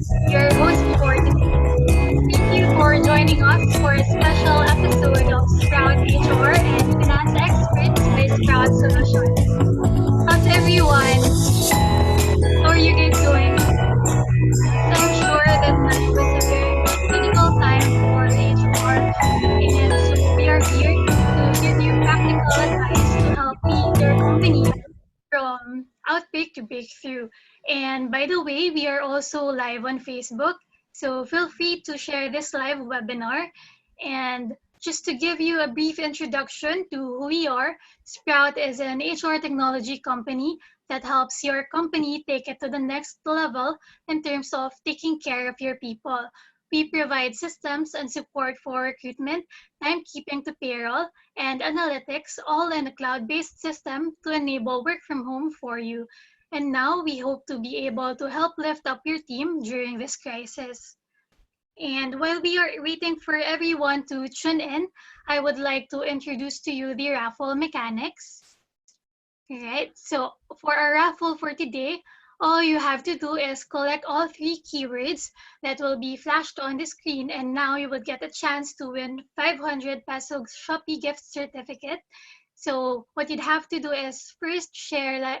your host for today. Thank you for joining us for a special episode of Sprout HR and Finance Experts by Sprout Solutions. How's everyone? How are you guys doing? So I'm sure that it was a very critical time for HR, and so we are here to give you practical advice to help lead your company from outbreak to breakthrough. And by the way, we are also live on Facebook, so feel free to share this live webinar. And just to give you a brief introduction to who we are, Sprout is an HR technology company that helps your company take it to the next level in terms of taking care of your people. We provide systems and support for recruitment, timekeeping to payroll, and analytics, all in a cloud-based system to enable work from home for you. And now we hope to be able to help lift up your team during this crisis. And while we are waiting for everyone to tune in, I would like to introduce to you the raffle mechanics. Alright, so for our raffle for today, all you have to do is collect all three keywords that will be flashed on the screen, and now you would get a chance to win 500 peso Shopee gift certificate. So what you'd have to do is first share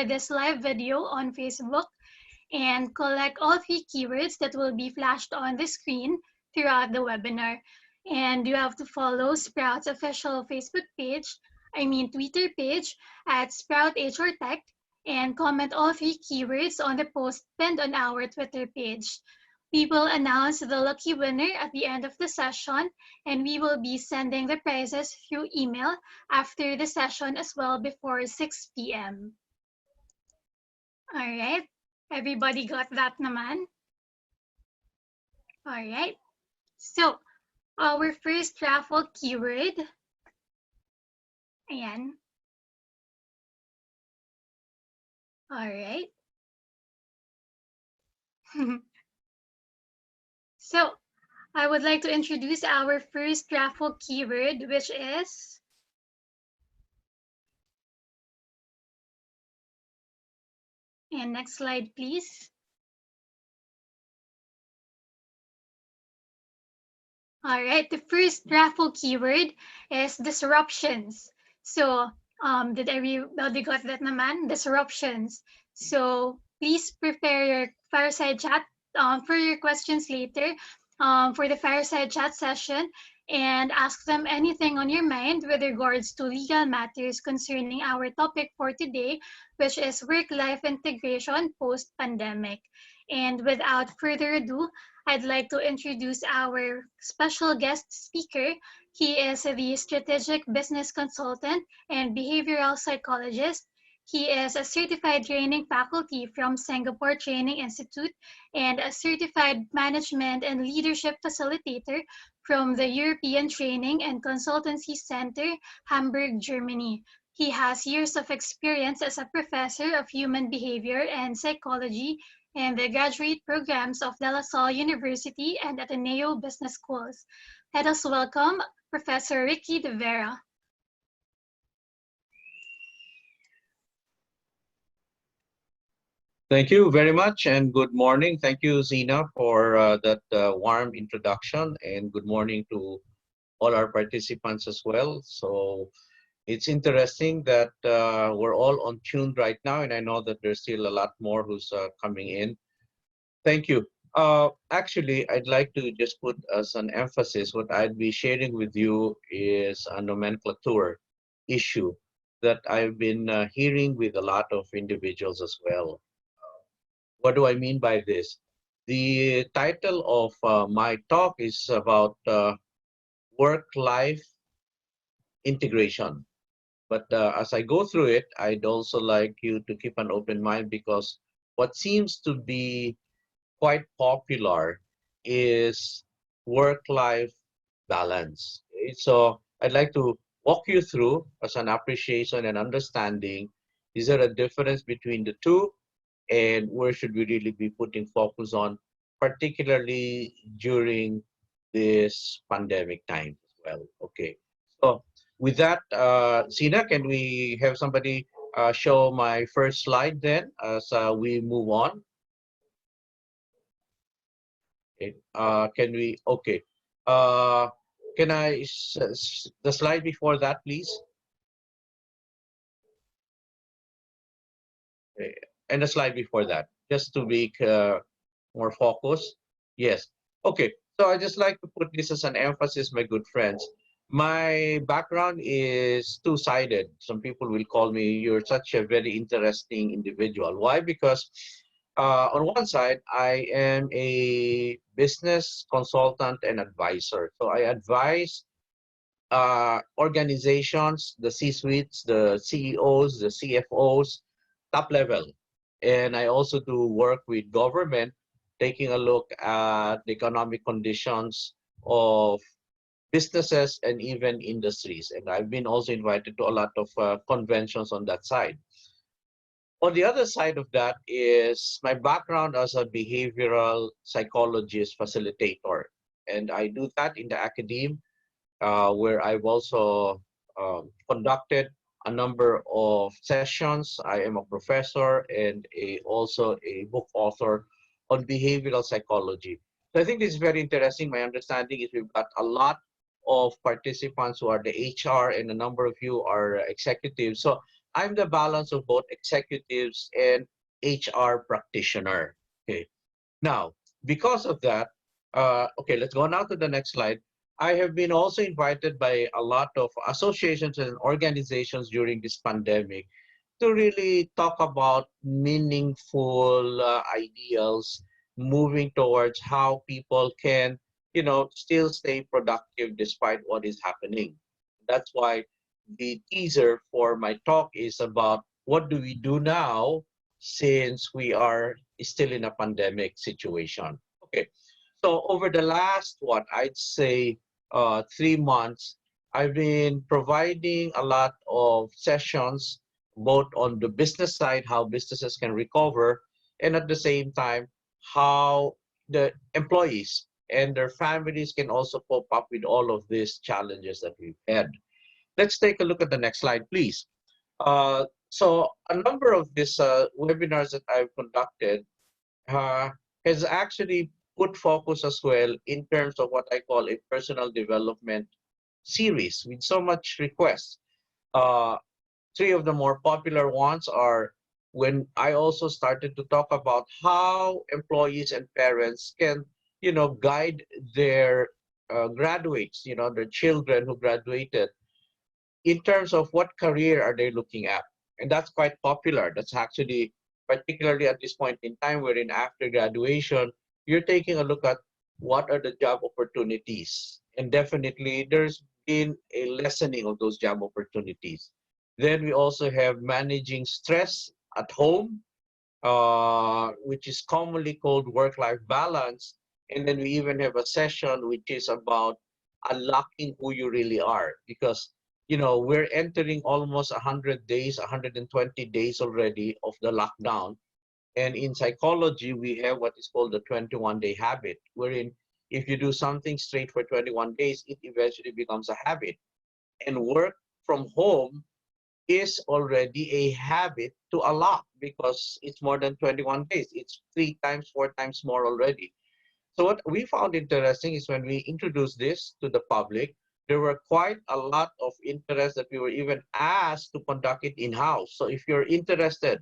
this live video on Facebook and collect all three keywords that will be flashed on the screen throughout the webinar. And you have to follow Sprout's official Facebook page, Twitter page at Sprout HR Tech, and comment all three keywords on the post pinned on our Twitter page. We will announce the lucky winner at the end of the session, and we will be sending the prizes through email after the session as well before 6 p.m. All right. Everybody got that naman? All right. So, our first raffle keyword, ayan. All right. So, I would like to introduce our first raffle keyword, which is and next slide, please. All right, the first raffle keyword is disruptions. So, did everybody got that naman? Disruptions. So, please prepare your fireside chat for your questions later for the fireside chat session, and ask them anything on your mind with regards to legal matters concerning our topic for today, which is work-life integration post-pandemic. And without further ado, I'd like to introduce our special guest speaker. He is the strategic business consultant and behavioral psychologist. He is a certified training faculty from Singapore Training Institute and a certified management and leadership facilitator from the European Training and Consultancy Center, Hamburg, Germany. He has years of experience as a professor of human behavior and psychology in the graduate programs of De La Salle University and Ateneo Business Schools. Let us welcome Professor Ricky de Vera. Thank you very much and good morning. Thank you, Zina, for that warm introduction, and good morning to all our participants as well. So it's interesting that we're all on tune right now, and I know that there's still a lot more who's coming in. Thank you. Actually, I'd like to just put as an emphasis, what I'd be sharing with you is a nomenclature issue that I've been hearing with a lot of individuals as well. What do I mean by this? The title of my talk is about work-life integration. But as I go through it, I'd also like you to keep an open mind, because what seems to be quite popular is work-life balance. Okay? So I'd like to walk you through as an appreciation and understanding, is there a difference between the two, and where should we really be putting focus on, particularly during this pandemic time as well. Okay, so with that, Sina, can we have somebody show my first slide then as we move on? Okay. Can we? Okay. Uh, can I the slide before that, please? Okay. And the slide before that, just to make more focused. Yes. Okay. So I just like to put this as an emphasis, my good friends. My background is two-sided. Some people will call me, you're such a very interesting individual. Why? Because on one side, I am a business consultant and advisor. So I advise organizations, the C-suites, the CEOs, the CFOs, top level. And I also do work with government, taking a look at the economic conditions of businesses and even industries. And I've been also invited to a lot of conventions on that side. On the other side of that is my background as a behavioral psychologist facilitator. And I do that in the academe, where I've also conducted a number of sessions. I am a professor and also a book author on behavioral psychology. So I think this is very interesting. My understanding is we've got a lot of participants who are the HR, and a number of you are executives. So I'm the balance of both executives and HR practitioner. Okay. Now, because of that, okay, let's go now to the next slide. I have been also invited by a lot of associations and organizations during this pandemic to really talk about meaningful ideals, moving towards how people can, still stay productive despite what is happening. That's why the teaser for my talk is about what do we do now since we are still in a pandemic situation. Okay, so over the last, what I'd say, 3 months, I've been providing a lot of sessions, both on the business side, how businesses can recover, and at the same time, how the employees and their families can also cope up with all of these challenges that we've had. Let's take a look at the next slide, please. So a number of these webinars that I've conducted uh, has actually put focus as well in terms of what I call a personal development series with so much requests. Uh, Three of the more popular ones are when I also started to talk about how employees and parents can, guide their graduates, their children who graduated in terms of what career are they looking at. And that's quite popular. That's actually particularly at this point in time wherein after graduation, you're taking a look at what are the job opportunities. And definitely there's been a lessening of those job opportunities. Then we also have managing stress at home, which is commonly called work-life balance. And then we even have a session which is about unlocking who you really are, because we're entering almost 100 days, 120 days already of the lockdown. And in psychology, we have what is called the 21-day habit, wherein if you do something straight for 21 days, it eventually becomes a habit. And work from home is already a habit to a lot because it's more than 21 days. It's 3 times, 4 times more already. So what we found interesting is when we introduced this to the public, there were quite a lot of interest that we were even asked to conduct it in-house. So if you're interested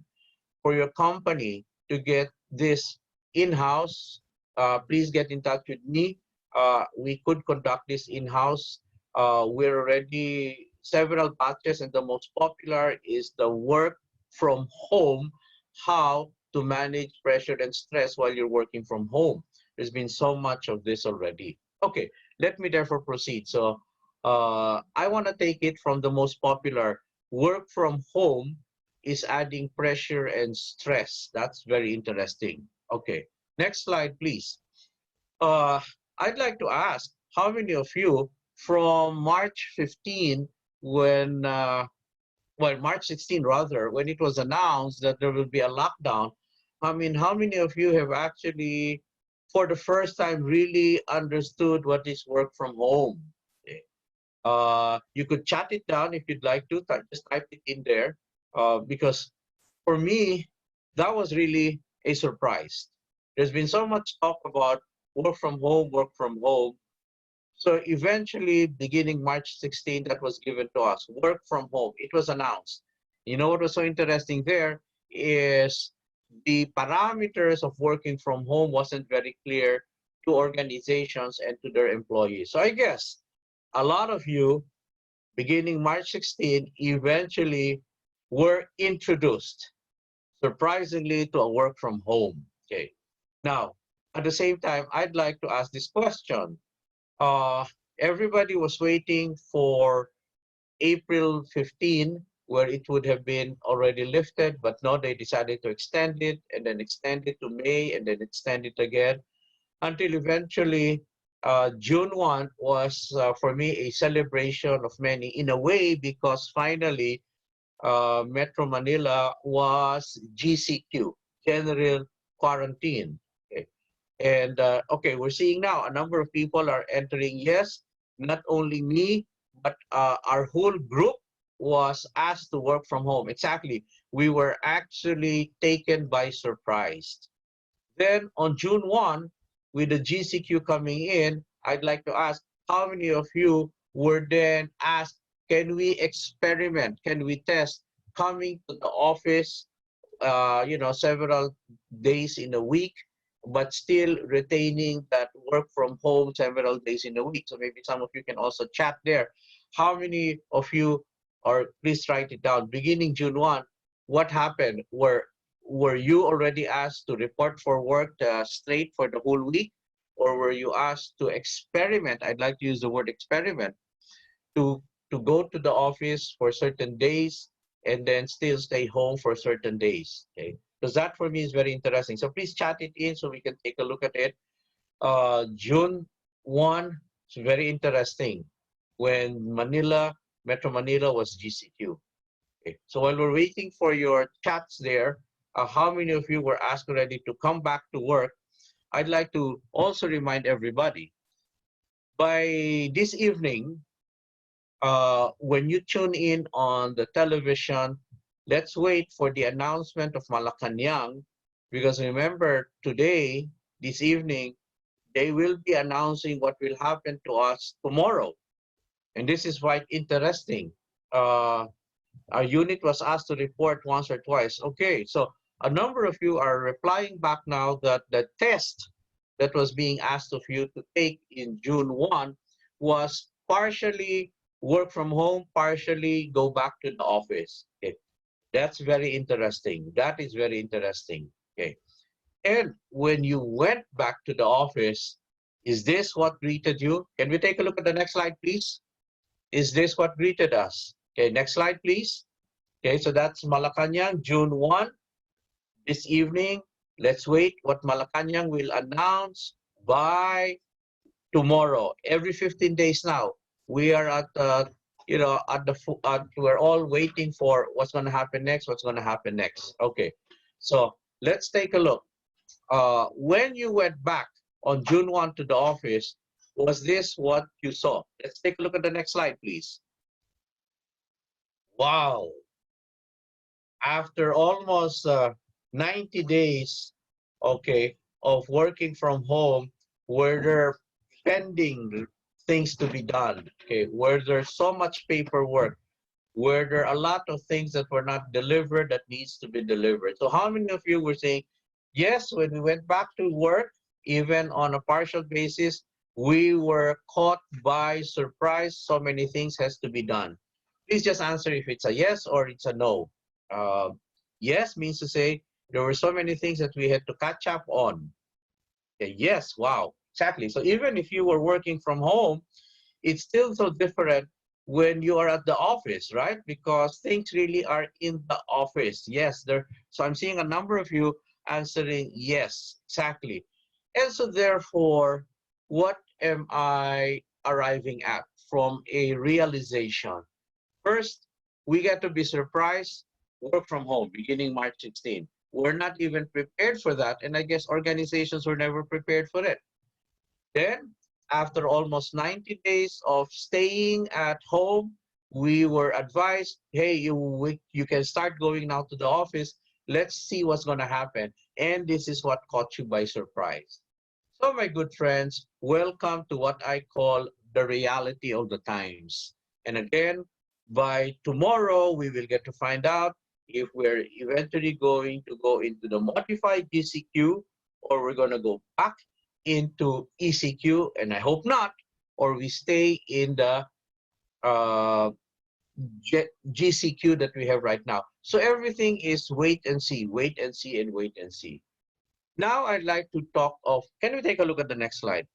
for your company to get this in-house, please get in touch with me. We could conduct this in-house. We're already several batches, and the most popular is the work from home, how to manage pressure and stress while you're working from home. There's been so much of this already. Okay, let me therefore proceed. So I want to take it from the most popular, work from home is adding pressure and stress. That's very interesting. Okay, next slide, please. Uh, I'd like to ask how many of you from March 15, when, well, March 16 rather, when it was announced that there will be a lockdown, I mean, how many of you have actually, for the first time, really understood what is work from home? Okay. You could chat it down if you'd like to, just type it in there, because for me, that was really a surprise. There's been so much talk about work from home, work from home. So eventually, beginning March 16, that was given to us, work from home. It was announced. You know what was so interesting there is the parameters of working from home wasn't very clear to organizations and to their employees. So I guess a lot of you, beginning March 16, eventually were introduced, surprisingly, to a work from home. Okay. Now, at the same time, I'd like to ask this question. Uh, Everybody was waiting for April 15, where it would have been already lifted, but no, they decided to extend it and then extend it to May and then extend it again until eventually June 1 was for me a celebration of many in a way because finally Metro Manila was GCQ, General Quarantine. Okay. And okay, we're seeing now a number of people are entering. Yes, not only me, but our whole group was asked to work from home. Exactly. We were actually taken by surprise. Then on June 1, with the GCQ coming in, I'd like to ask how many of you were then asked, can we experiment? Can we test coming to the office, several days in a week, but still retaining that work from home several days in a week? So maybe some of you can also chat there. How many of you, or please write it down, beginning June 1, what happened? Were you already asked to report for work straight for the whole week? Or were you asked to experiment? I'd like to use the word experiment to go to the office for certain days and then still stay home for certain days. Okay, because that for me is very interesting. So please chat it in so we can take a look at it. June 1, it's very interesting when Metro Manila was GCQ. Okay. So while we're waiting for your chats there, how many of you were asked already to come back to work? I'd like to also remind everybody, by this evening, when you tune in on the television, let's wait for the announcement of Malacanang, because remember, today, this evening, they will be announcing what will happen to us tomorrow. And this is quite interesting. Uh, our unit was asked to report once or twice. Okay, so a number of you are replying back now that the test that was being asked of you to take in June 1 was partially work from home, partially go back to the office. Okay, that's very interesting. That is very interesting. Okay, and when you went back to the office, is this what greeted you? Can we take a look at the next slide, please? Is this what greeted us? Okay, next slide, please. Okay, so that's Malacanang, June 1. This evening, let's wait what Malacanang will announce by tomorrow. Every 15 days now, we are at we're all waiting for what's going to happen next. What's going to happen next? Okay, so let's take a look. When you went back on June 1 to the office, was this what you saw? Let's take a look at the next slide, please. Wow. After almost 90 days, okay, of working from home, were there pending things to be done? Okay, were there so much paperwork? Were there a lot of things that were not delivered that needs to be delivered? So how many of you were saying, yes, when we went back to work, even on a partial basis, we were caught by surprise, so many things has to be done? Please just answer if it's a yes or it's a no. Uh, yes means to say there were so many things that we had to catch up on. Okay, yes, wow, exactly. So even if you were working from home, it's still so different when you are at the office, right? Because things really are in the office. Yes, there. So I'm seeing a number of you answering yes, exactly. And so therefore, what am I arriving at from a realization? First, we get to be surprised, work from home beginning March 16. We're not even prepared for that. And I guess organizations were never prepared for it. Then, after almost 90 days of staying at home, we were advised, hey, you can start going now to the office. Let's see what's going to happen. And this is what caught you by surprise. So, my good friends, welcome to what I call the reality of the times. And again, by tomorrow, we will get to find out if we're eventually going to go into the modified GCQ or we're going to go back into ECQ, and I hope not, or we stay in the uh, GCQ that we have right now. So everything is wait and see, wait and see, and wait and see. Now I'd like to talk of, can we take a look at the next slide?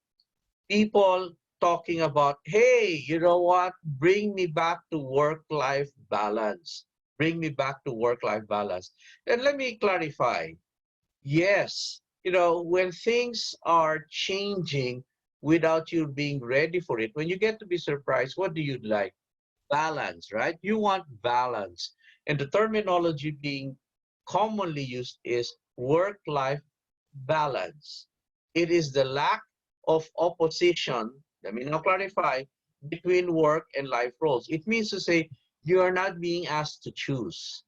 People talking about, hey, you know what? Bring me back to work-life balance. Bring me back to work-life balance. And let me clarify. Yes, when things are changing without you being ready for it, when you get to be surprised, what do you like? Balance, right? You want balance. And the terminology being commonly used is work-life balance. It is the lack of opposition, let me now clarify, between work and life roles. It means to say you are not being asked to choose.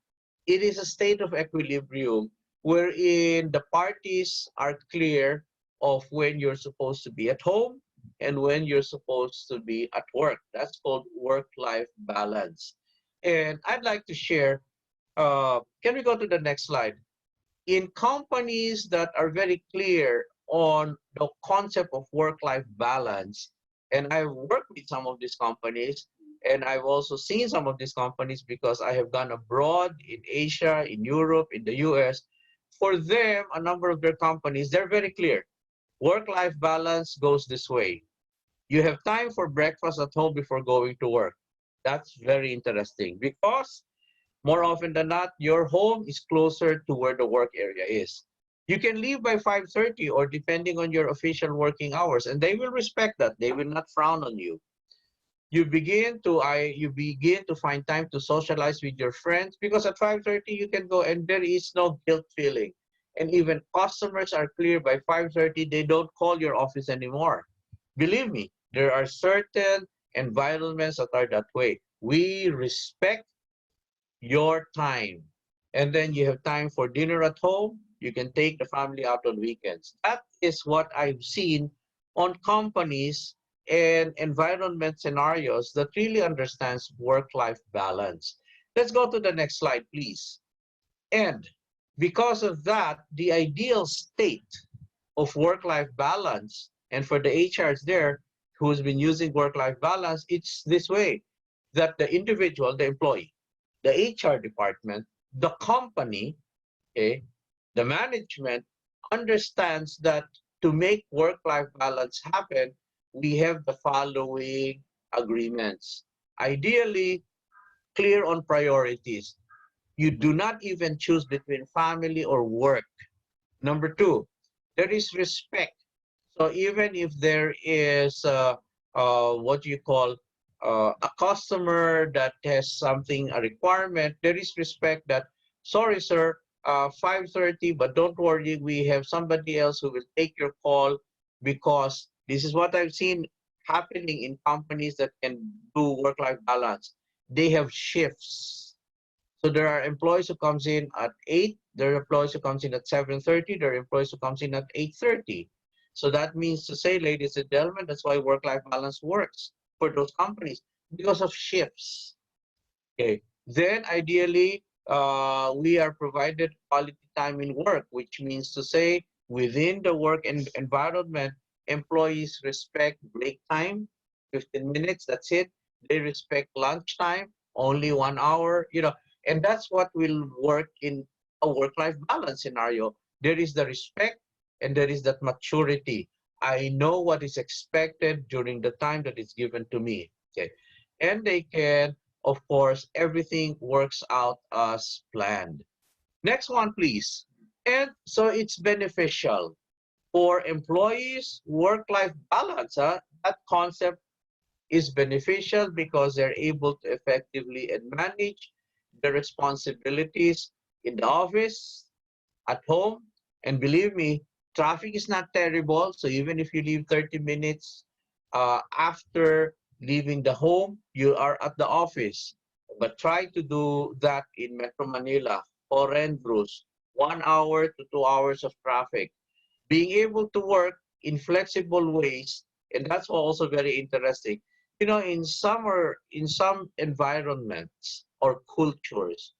It is a state of equilibrium wherein the parties are clear of when you're supposed to be at home and when you're supposed to be at work. That's called work-life balance. And I'd like to share, can we go to the next slide? In companies that are very clear on the concept of work-life balance, and I've worked with some of these companies, and I've also seen some of these companies because I have gone abroad in Asia, in Europe, in the US. For them, a number of their companies, they're very clear. Work-life balance goes this way. You have time for breakfast at home before going to work. That's very interesting because more often than not, your home is closer to where the work area is. You can leave by 5:30 or depending on your official working hours, and they will respect that. They will not frown on you. You begin to find time to socialize with your friends because at 5:30 you can go and there is no guilt feeling. And even customers are clear by 5:30 they don't call your office anymore. Believe me, there are certain environments that are that way. We respect your time. And then you have time for dinner at home. You can take the family out on weekends. That is what I've seen on companies and environment scenarios that really understands work-life balance. Let's go to the next slide, please. And because of that, the ideal state of work-life balance, and for the HRs there who's been using work-life balance, it's this way, that the individual, the employee, the HR department, the company, okay, the management understands that to make work-life balance happen, we have the following agreements. Ideally, clear on priorities. You do not even choose between family or work. Number two, there is respect. So even if there is what you call a customer that has something, a requirement, there is respect that, sorry, sir, 5:30, but don't worry, we have somebody else who will take your call because this is what I've seen happening in companies that can do work-life balance. They have shifts. So there are employees who comes in at 8, there are employees who comes in at 7:30, there are employees who comes in at 8:30. So that means to say, ladies and gentlemen, that's why work-life balance works for those companies because of shifts. Okay. Then ideally, we are provided quality time in work, which means to say within the work environment, employees respect break time, 15 minutes, that's it. They respect lunch time, only 1 hour, and that's what will work in a work-life balance scenario. There is the respect and there is that maturity. I know what is expected during the time that is given to me. Okay. And they can, of course, everything works out as planned. Next one, please. And so it's beneficial for employees, work-life balance. That concept is beneficial because they're able to effectively and manage the responsibilities in the office, at home, and believe me, traffic is not terrible. So even if you leave 30 minutes after leaving the home, you are at the office. But try to do that in Metro Manila, horrendous, 1 hour to 2 hours of traffic. Being able to work in flexible ways, and that's also very interesting. In some environments or cultures,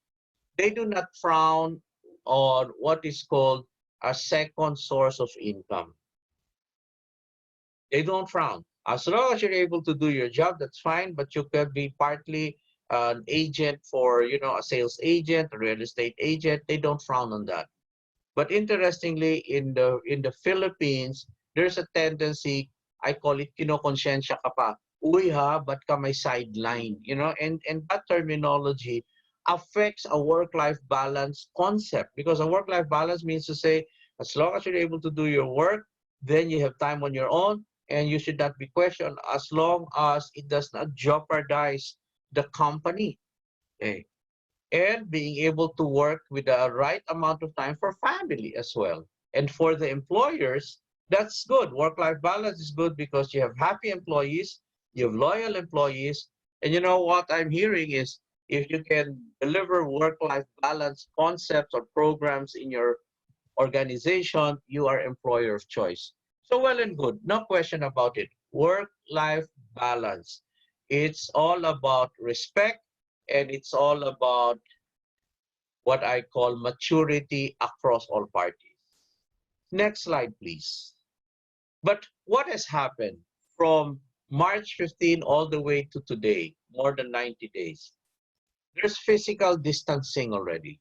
they do not frown on what is called a second source of income. They don't frown. As long as you're able to do your job, that's fine, but you can be partly an agent for, a sales agent, a real estate agent. They don't frown on that. But interestingly, in the Philippines, there's a tendency, I call it kinokonsensya ka pa. Uy ha, ba't ka may sideline? And that terminology affects a work-life balance concept, because a work-life balance means to say, as long as you're able to do your work, then you have time on your own, and you should not be questioned as long as it does not jeopardize the company. Okay, and being able to work with the right amount of time for family as well. And for the employers, that's good. Work-life balance is good because you have happy employees, you have loyal employees, and you know what I'm hearing is if you can deliver work-life balance concepts or programs in your organization, you are employer of choice. So well and good, no question about it. Work-life balance. It's all about respect, and it's all about what I call maturity across all parties. Next slide, please. But what has happened from March 15 all the way to today, more than 90 days? There's physical distancing already.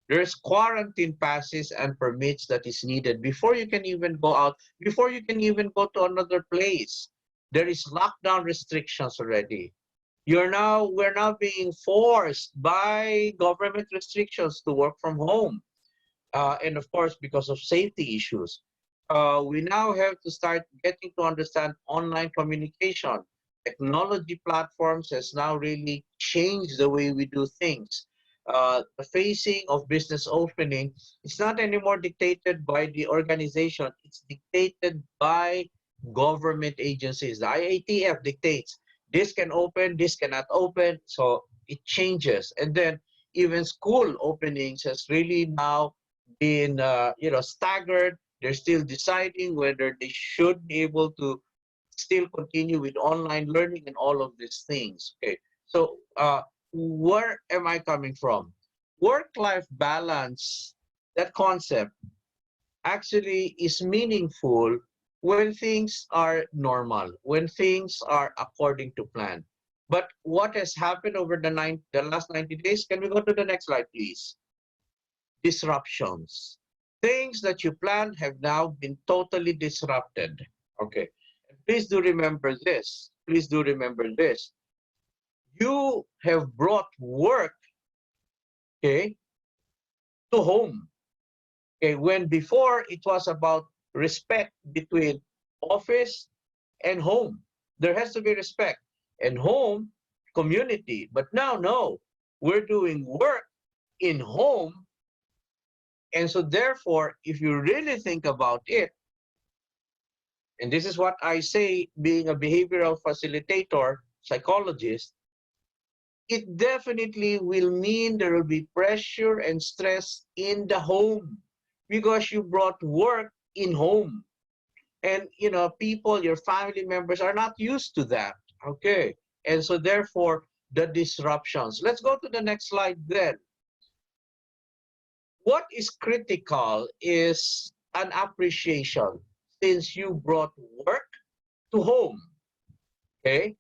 There's quarantine passes and permits that is needed before you can even go out, before you can even go to another place. There is lockdown restrictions already. We're now being forced by government restrictions to work from home. And of course, because of safety issues, we now have to start getting to understand online communication. Technology platforms has now really changed the way we do things. The phasing of business opening is not anymore dictated by the organization, it's dictated by government agencies. The IATF dictates this can open, this cannot open, so it changes. And then even school openings has really now been staggered. They're still deciding whether they should be able to still continue with online learning and all of these things. Okay, so where am I coming from? Work-life balance, that concept actually is meaningful when things are normal, when things are according to plan. But what has happened over the last 90 days? Can we go to the next slide, please? Disruptions. Things that you planned have now been totally disrupted. Okay. And please do remember this. Please do remember this. You have brought work, okay, to home. Okay, when before it was about respect between office and home. There has to be respect. And home, community. But now, no. We're doing work in home. And so therefore, if you really think about it, and this is what I say being a behavioral facilitator, psychologist, it definitely will mean there will be pressure and stress in the home because you brought work in home. And people, your family members are not used to that. Okay. And so therefore, the disruptions. Let's go to the next slide then. What is critical is an appreciation since you brought work to home, okay?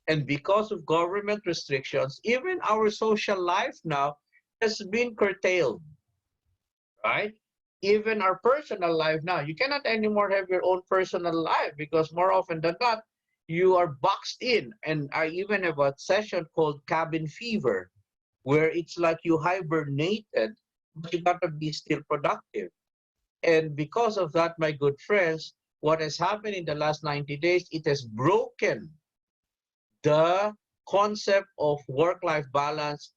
And because of government restrictions, even our social life now has been curtailed, right? Even our personal life now, you cannot anymore have your own personal life because more often than not, you are boxed in. And I even have a session called cabin fever, where it's like you hibernated, but you got to be still productive. And because of that, my good friends, what has happened in the last 90 days, it has broken the concept of work-life balance.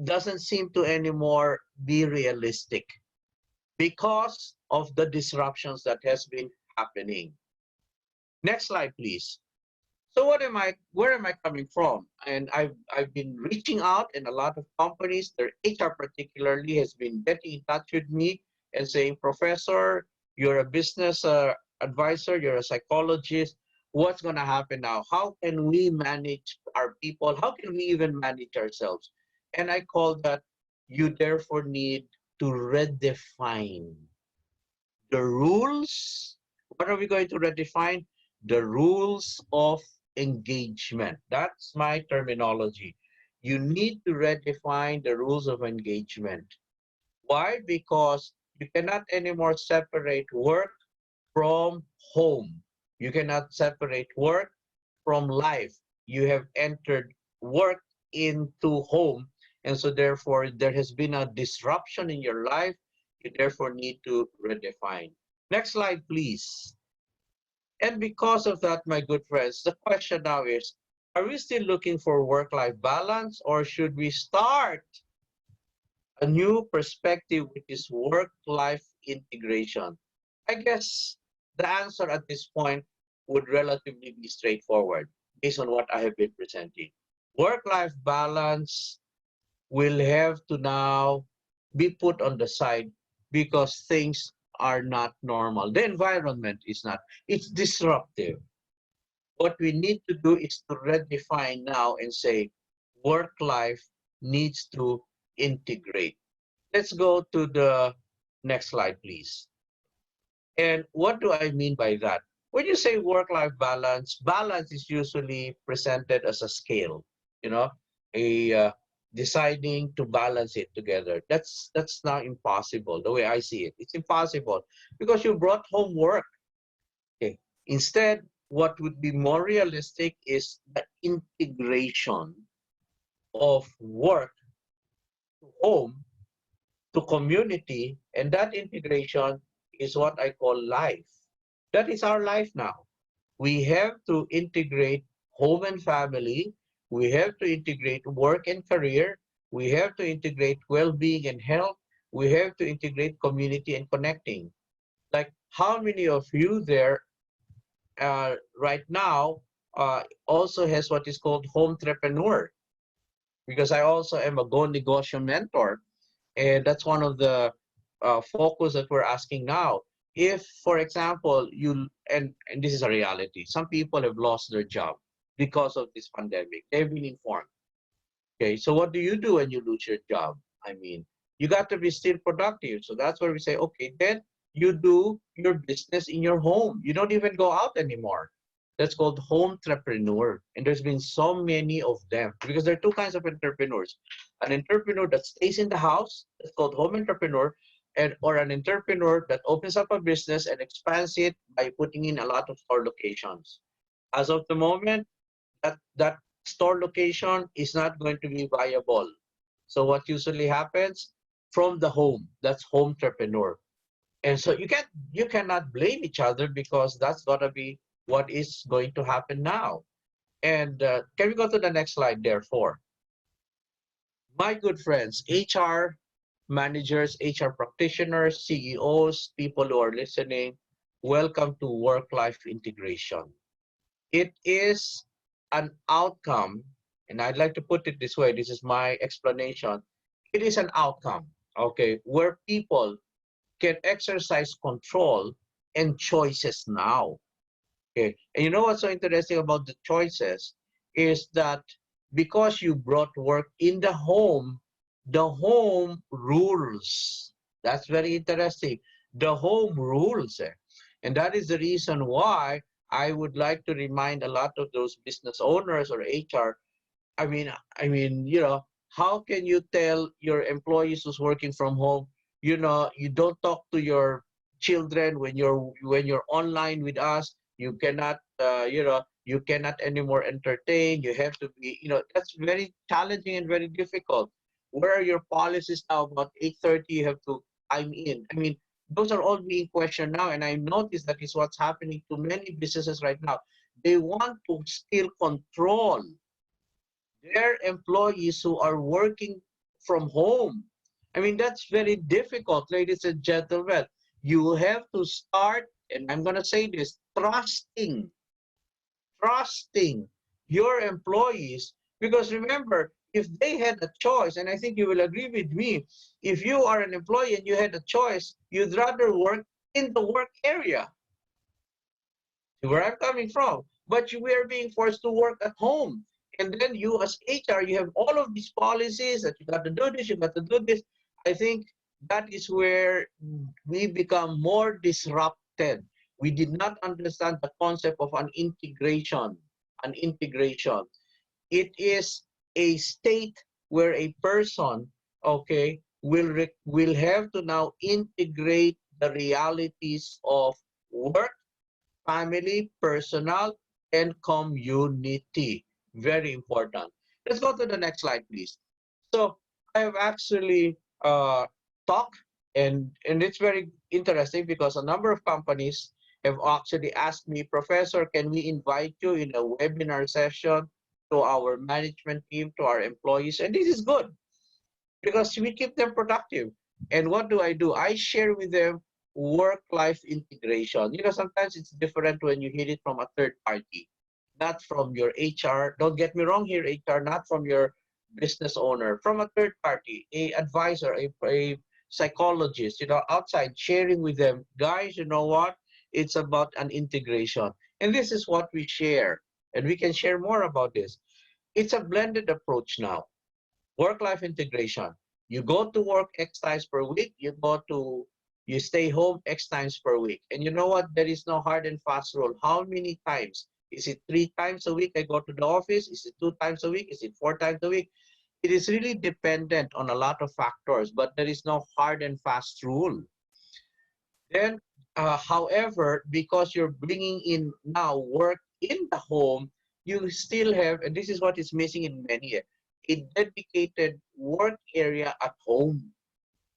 Doesn't seem to anymore be realistic because of the disruptions that has been happening. Next slide, please. So where am I coming from? And I've been reaching out, and a lot of companies, their HR particularly, has been getting in touch with me and saying, Professor, you're a business advisor, you're a psychologist. What's going to happen now? How can we manage our people? How can we even manage ourselves? And I call that you therefore need to redefine the rules. What are we going to redefine? The rules of engagement. That's my terminology. You need to redefine the rules of engagement. Why? Because you cannot anymore separate work from home. You cannot separate work from life. You have entered work into home, and so therefore there has been a disruption in your life. You therefore need to redefine. Next slide, please. And because of that, my good friends, the question now is, are we still looking for work-life balance, or should we start a new perspective, which is work-life integration? I guess the answer at this point would relatively be straightforward based on what I have been presenting. Work-life balance will have to now be put on the side because things are not normal. The environment is not, it's disruptive. What we need to do is to redefine now and say work-life needs to integrate. Let's go to the next slide, please. And what do I mean by that? When you say work-life balance, balance is usually presented as a scale, you know, a deciding to balance it together. That's now impossible. The way I see it, it's impossible because you brought home work. Okay. Instead, what would be more realistic is the integration of work to home to community, and that integration is what I call life. That is our life now. We have to integrate home and family. We have to integrate work and career. We have to integrate well-being and health. We have to integrate community and connecting. Like how many of you there right now also has what is called home entrepreneur? Because I also am a Go Negosyo mentor. And that's one of the focus that we're asking now. If, for example, and this is a reality, some people have lost their job because of this pandemic. They've been informed. Okay, so what do you do when you lose your job? I mean, you got to be still productive. So that's where we say, okay, then you do your business in your home. You don't even go out anymore. That's called home entrepreneur. And there's been so many of them because there are two kinds of entrepreneurs. An entrepreneur that stays in the house, that's called home entrepreneur, and or an entrepreneur that opens up a business and expands it by putting in a lot of store locations. As of the moment, that store location is not going to be viable. So what usually happens from the home, that's home entrepreneur. And so you cannot blame each other because that's gotta be what is going to happen now. And can we go to the next slide, therefore? My good friends, HR managers, HR practitioners, CEOs, people who are listening, welcome to work-life integration. It is an outcome, and I'd like to put it this way, this is my explanation. It is an outcome, okay, where people can exercise control and choices now. Okay, and you know what's so interesting about the choices is that because you brought work in the home rules. That's very interesting. The home rules. And that is the reason why I would like to remind a lot of those business owners or HR. You know, how can you tell your employees who's working from home, you know, you don't talk to your children when you're online with us. You cannot, you know, you cannot anymore entertain. You have to be, you know, that's very challenging and very difficult. Where are your policies now? About 8:30, you have to time in. I mean, those are all being questioned now, and I noticed that is what's happening to many businesses right now. They want to still control their employees who are working from home. I mean, that's very difficult, ladies and gentlemen. You have to start, and I'm going to say this, trusting your employees. Because remember, if they had a choice, and I think you will agree with me, if you are an employee and you had a choice, you'd rather work in the work area. where I'm coming from. But we are being forced to work at home. And then you as HR, you have all of these policies that you got to do this, you got to do this. I think that is where we become more disrupted. We did not understand the concept of an integration. An integration. It is a state where a person, okay, will have to now integrate the realities of work, family, personal, and community. Very important. Let's go to the next slide, please. So I have actually talked, and it's very interesting because a number of companies have actually asked me, Professor, can we invite you in a webinar session to our management team, to our employees? And this is good because we keep them productive. And what do? I share with them work-life integration. You know, sometimes it's different when you hear it from a third party, not from your HR. Don't get me wrong here, HR, not from your business owner, from a third party, a advisor, a psychologist, you know, outside sharing with them, guys, you know what? It's about an integration. And this is what we share. And we can share more about this. It's a blended approach now. Work-life integration. You go to work X times per week, you stay home X times per week. And you know what? There is no hard and fast rule. How many times? Is it 3 times a week I go to the office? Is it 2 times a week? Is it 4 times a week? It is really dependent on a lot of factors, but there is no hard and fast rule. Then, however, because you're bringing in now work in the home, you still have, and this is what is missing in many, a dedicated work area at home.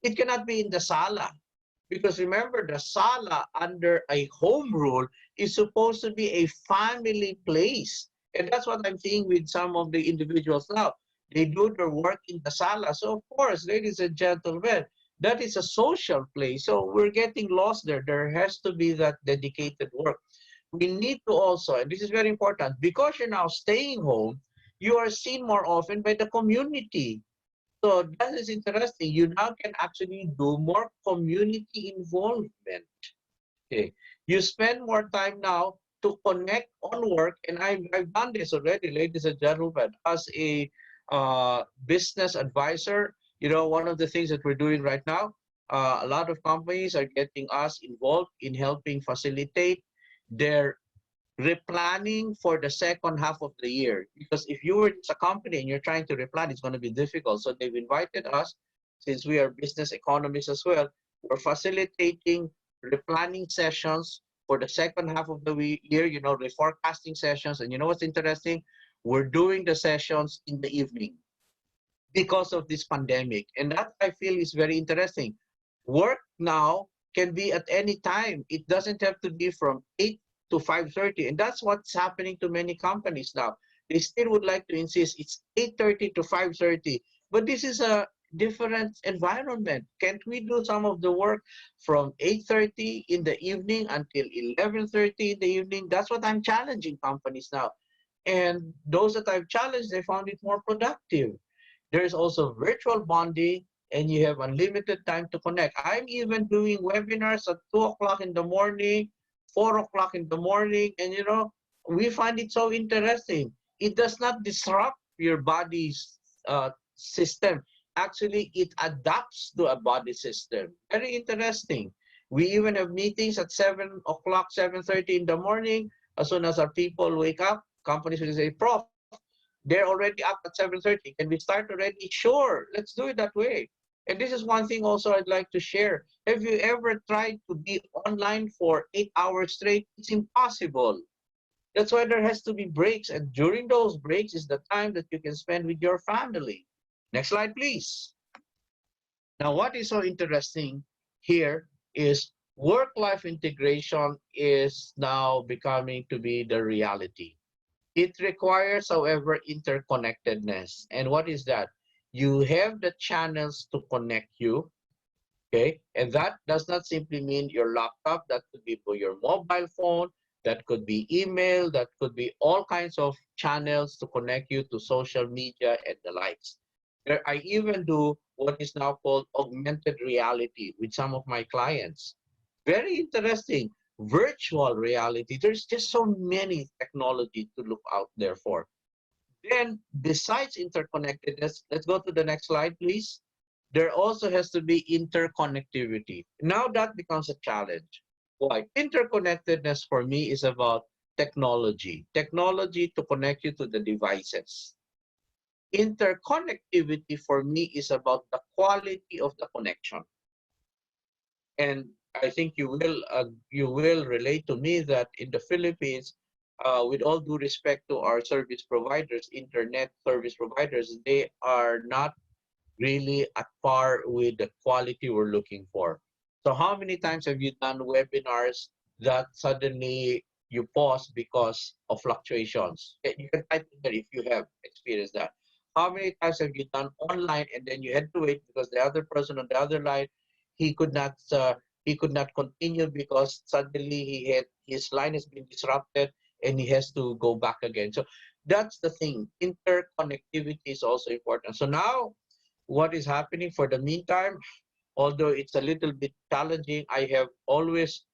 It cannot be in the sala. Because remember, the sala under a home rule is supposed to be a family place. And that's what I'm seeing with some of the individuals now. They do their work in the sala. So of course, ladies and gentlemen, that is a social place. So we're getting lost there. There has to be that dedicated work. We need to also, and this is very important, because you're now staying home, you are seen more often by the community. So that is interesting. You now can actually do more community involvement. Okay. You spend more time now to connect on work, and I've done this already, ladies and gentlemen, as a business advisor. You know, one of the things that we're doing right now, a lot of companies are getting us involved in helping facilitate their replanning for the second half of the year. Because if you were a company and you're trying to replan, it's going to be difficult. So they've invited us, since we are business economists as well, we're facilitating replanning sessions for the second half of the year, you know, reforecasting sessions. And you know what's interesting? We're doing the sessions in the evening because of this pandemic. And that I feel is very interesting. Work now can be at any time. It doesn't have to be from 8 to 5:30. And that's what's happening to many companies now. They still would like to insist it's 8:30 to 5:30. But this is a different environment. Can't we do some of the work from 8:30 in the evening until 11:30 in the evening? That's what I'm challenging companies now. And those that I've challenged, they found it more productive. There's also virtual bonding, and you have unlimited time to connect. I'm even doing webinars at 2 o'clock in the morning, 4 o'clock in the morning, and you know, we find it so interesting. It does not disrupt your body's system. Actually, it adapts to a body system. Very interesting. We even have meetings at 7 o'clock, 7:30 in the morning. As soon as our people wake up, companies will say, Prof, they're already up at 7:30. Can we start already? Sure, let's do it that way. And this is one thing also I'd like to share. Have you ever tried to be online for 8 hours straight? It's impossible. That's why there has to be breaks. And during those breaks is the time that you can spend with your family. Next slide, please. Now, what is so interesting here is work-life integration is now becoming to be the reality. It requires, however, interconnectedness. And what is that? You have the channels to connect you, okay? And that does not simply mean your laptop. That could be for your mobile phone. That could be email. That could be all kinds of channels to connect you to social media and the likes. I even do what is now called augmented reality with some of my clients. Very interesting. virtual reality. There's just so many technology to look out there for. Then, besides interconnectedness, let's go to the next slide, please. There also has to be interconnectivity. Now that becomes a challenge. Why? Interconnectedness for me is about technology. Technology to connect you to the devices. Interconnectivity for me is about the quality of the connection. And I think you will relate to me that in the Philippines, with all due respect to our service providers, internet service providers, they are not really at par with the quality we're looking for. So how many times have you done webinars that suddenly you pause because of fluctuations? You can type in there if you have experienced that. How many times have you done online and then you had to wait because the other person on the other line, he could not continue because suddenly his line has been disrupted and he has to go back again. So that's the thing. Interconnectivity is also important. So now what is happening for the meantime, although it's a little bit challenging, I have always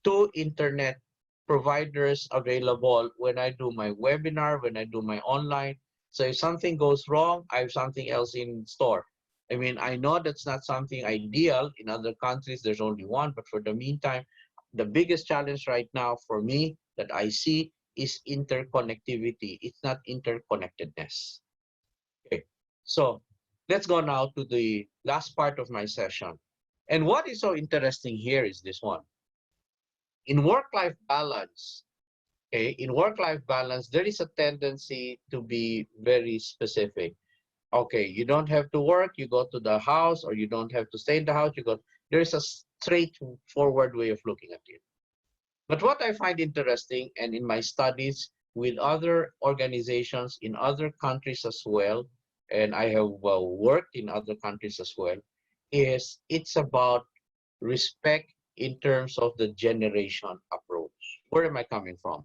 two internet providers available when I do my webinar, when I do my online. So if something goes wrong, I have something else in store. I mean, I know that's not something ideal. In other countries, there's only one, but for the meantime, the biggest challenge right now for me that I see is interconnectivity. It's not interconnectedness. Okay, so let's go now to the last part of my session. And what is so interesting here is this one. In work-life balance, okay, in work-life balance, there is a tendency to be very specific. Okay, you don't have to work, you go to the house, or you don't have to stay in the house, you go. There's a straightforward way of looking at it. But what I find interesting, and in my studies with other organizations in other countries as well, and I have worked in other countries as well, is it's about respect in terms of the generation approach. Where am I coming from?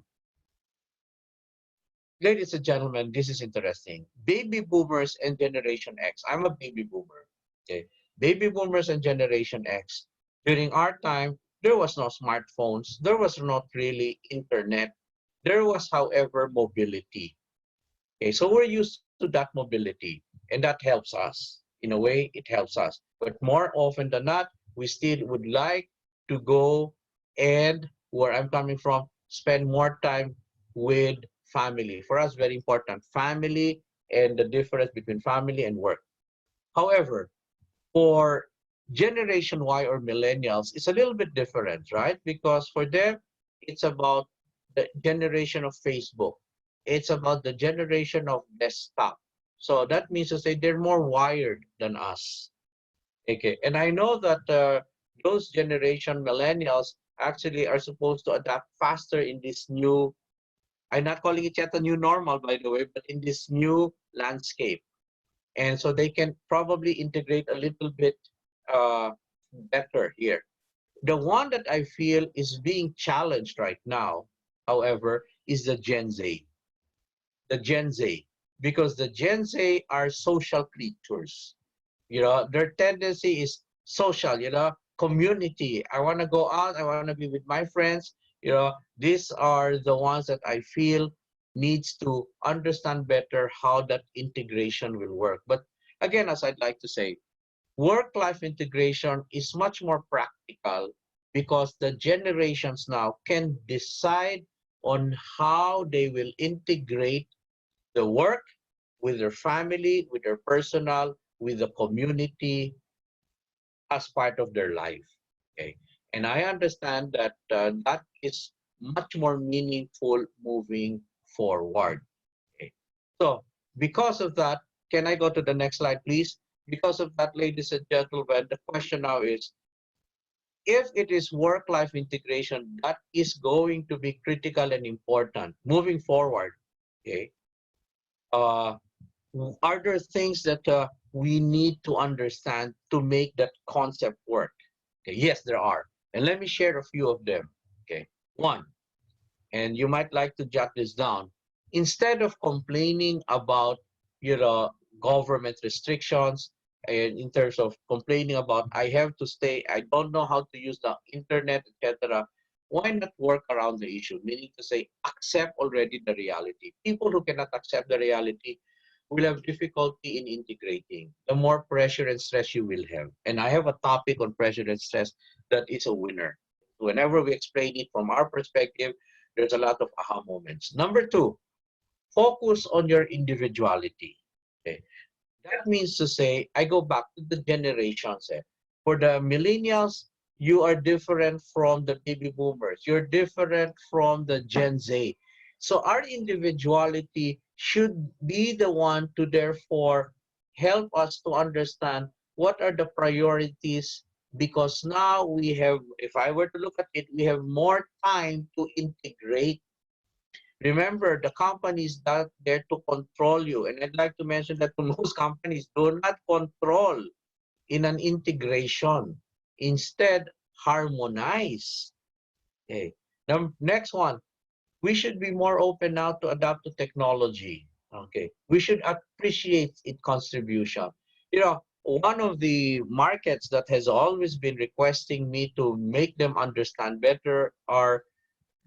Ladies and gentlemen, this is interesting. Baby boomers and Generation X. I'm a baby boomer. Okay, baby boomers and Generation X. During our time, there was no smartphones. There was not really internet. There was, however, mobility. Okay, so we're used to that mobility, and that helps us. In a way, it helps us. But more often than not, we still would like to go and, where I'm coming from, spend more time with family. For us, very important, family and the difference between family and work. However, for Generation Y or millennials, it's a little bit different, right? Because for them, it's about the generation of Facebook. It's about the generation of desktop. So that means to say they're more wired than us. Okay, and I know that those generation millennials actually are supposed to adapt faster in this new, I'm not calling it yet a new normal, by the way, but in this new landscape. And so they can probably integrate a little bit uh, better here. The one that I feel is being challenged right now, however, is the Gen Z. The Gen Z, because the Gen Z are social creatures. You know, their tendency is social, you know, community. I want to go out, I want to be with my friends. You know, these are the ones that I feel needs to understand better how that integration will work. But again, as I'd like to say, work-life integration is much more practical because the generations now can decide on how they will integrate the work with their family, with their personal, with the community as part of their life. Okay, and I understand that that is much more meaningful moving forward. Okay, so because of that, can I go to the next slide, please? Because of that, ladies and gentlemen, the question now is, if it is work-life integration that is going to be critical and important moving forward, okay, uh, are there things that we need to understand to make that concept work? Okay, yes, there are. And let me share a few of them. Okay, one, and you might like to jot this down. Instead of complaining about, you know, government restrictions, and in terms of complaining about I have to stay, I don't know how to use the internet, etc., why not work around the issue? Meaning to say, accept already the reality. People who cannot accept the reality will have difficulty in integrating. The more pressure and stress you will have. And I have a topic on pressure and stress that is a winner. Whenever we explain it from our perspective, there's a lot of aha moments. Number two, focus on your individuality. Okay. That means to say, I go back to the generations. For the millennials, you are different from the baby boomers. You're different from the Gen Z. So our individuality should be the one to therefore help us to understand what are the priorities, because now we have, if I were to look at it, we have more time to integrate. Remember, the company is not there to control you. And I'd like to mention that most companies do not control in an integration. Instead, harmonize. Okay. Now, next one, we should be more open now to adapt to technology. Okay. We should appreciate its contribution. You know, one of the markets that has always been requesting me to make them understand better are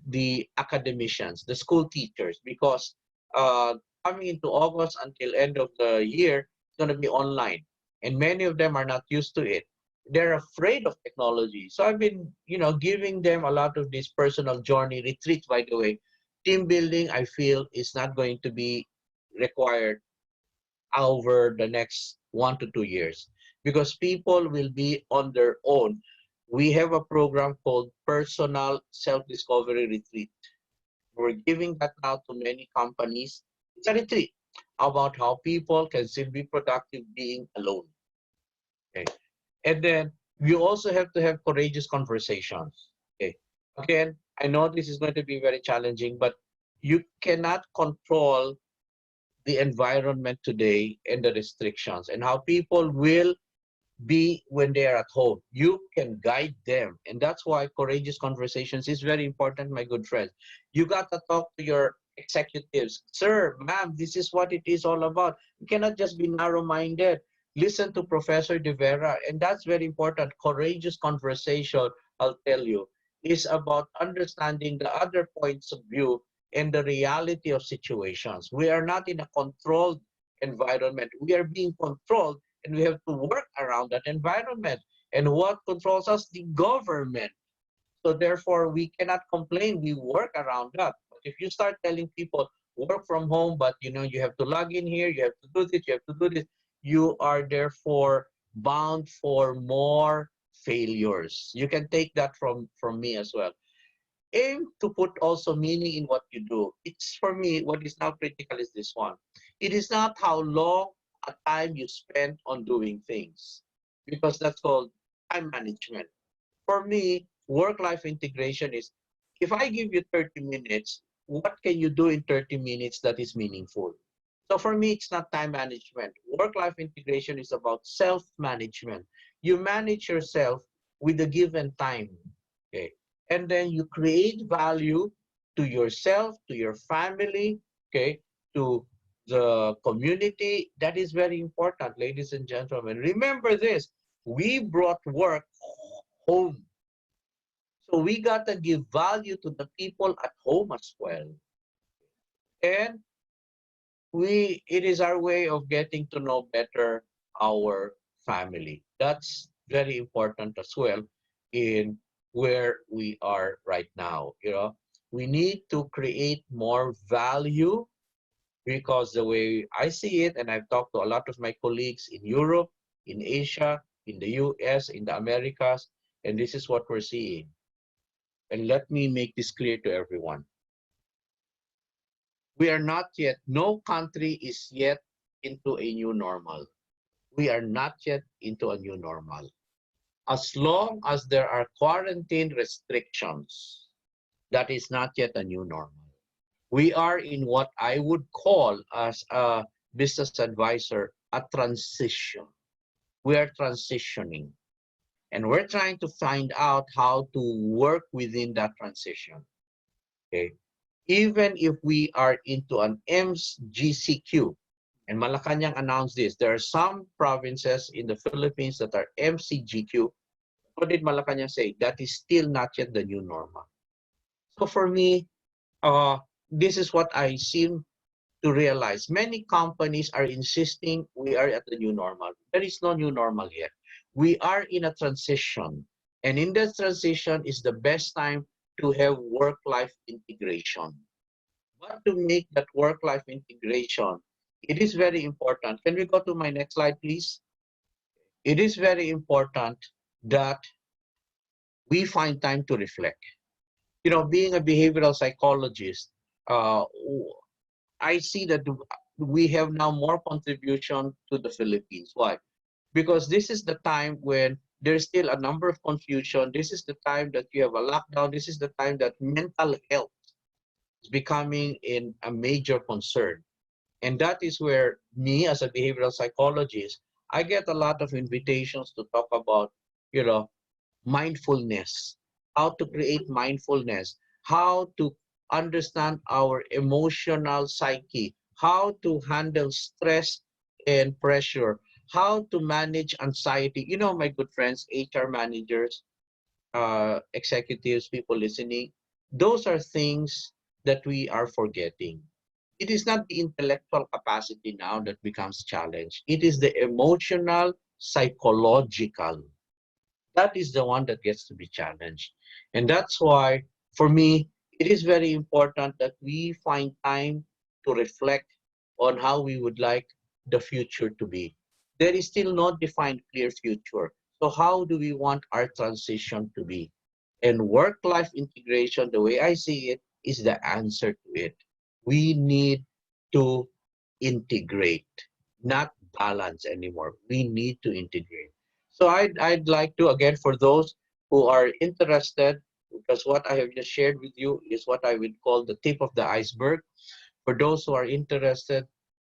the academicians, the school teachers, because coming into August until end of the year, it's going to be online, and many of them are not used to it. They're afraid of technology. So I've been, giving them a lot of these personal journey retreats. By the way, team building, I feel, is not going to be required over the next 1 to 2 years, because people will be on their own. We have a program called Personal Self-Discovery Retreat. We're giving that out to many companies. It's a retreat about how people can still be productive being alone. Okay. And then you also have to have courageous conversations. Okay. Again, I know this is going to be very challenging, but you cannot control the environment today and the restrictions and how people will be when they are at home. You can guide them. And that's why courageous conversations is very important, my good friends. You got to talk to your executives. Sir, ma'am, this is what it is all about. You cannot just be narrow-minded. Listen to Professor de Vera. And that's very important. Courageous conversation, I'll tell you, is about understanding the other points of view and the reality of situations. We are not in a controlled environment. We are being controlled, and we have to work around that environment. And what controls us? The government. So therefore, we cannot complain. We work around that. But if you start telling people, work from home, but you have to log in here, you have to do this, you have to do this, you are therefore bound for more failures. You can take that from me as well. Aim to put also meaning in what you do. It's, for me, what is now critical is this one. It is not how long a time you spend on doing things, because that's called time management. For me, work-life integration is, if I give you 30 minutes, what can you do in 30 minutes that is meaningful? So for me, it's not time management. Work-life integration is about self-management. You manage yourself with a given time. Okay. And then you create value to yourself, to your family, okay, to the community. That is very important, ladies and gentlemen. Remember this, we brought work home. So we got to give value to the people at home as well. And it is our way of getting to know better our family. That's very important as well in where we are right now. We need to create more value, because the way I see it, and I've talked to a lot of my colleagues in Europe, in Asia, in the US, in the Americas, and this is what we're seeing. And let me make this clear to everyone. We are not yet, no country is yet into a new normal. We are not yet into a new normal. As long as there are quarantine restrictions, that is not yet a new normal. We are in what I would call, as a business advisor, a transition. We are transitioning. And we're trying to find out how to work within that transition. Okay. Even if we are into an MGCQ, and Malacanang announced this, there are some provinces in the Philippines that are MCGQ. What did Malacanang say? That is still not yet the new normal. So for me, uh, this is what I seem to realize. Many companies are insisting we are at the new normal. There is no new normal yet. We are in a transition. And in that transition is the best time to have work-life integration. But to make that work-life integration, it is very important. Can we go to my next slide, please? It is very important that we find time to reflect. You know, being a behavioral psychologist, uh, I see that we have now more contribution to the Philippines. Why? Because this is the time when there's still a number of confusion. This is the time that you have a lockdown. This is the time that mental health is becoming in a major concern. And that is where me as a behavioral psychologist, I get a lot of invitations to talk about, you know, mindfulness, how to create mindfulness, how to understand our emotional psyche, how to handle stress and pressure, how to manage anxiety. You know, my good friends, HR managers, executives, people listening, those are things that we are forgetting. It is not the intellectual capacity now that becomes challenged. It is the emotional, psychological, that is the one that gets to be challenged. And that's why, for me, it is very important that we find time to reflect on how we would like the future to be. There is still no defined clear future. So how do we want our transition to be? And work-life integration, the way I see it, is the answer to it. We need to integrate, not balance anymore. We need to integrate. So I'd like to, again, for those who are interested, because what I have just shared with you is what I would call the tip of the iceberg. For those who are interested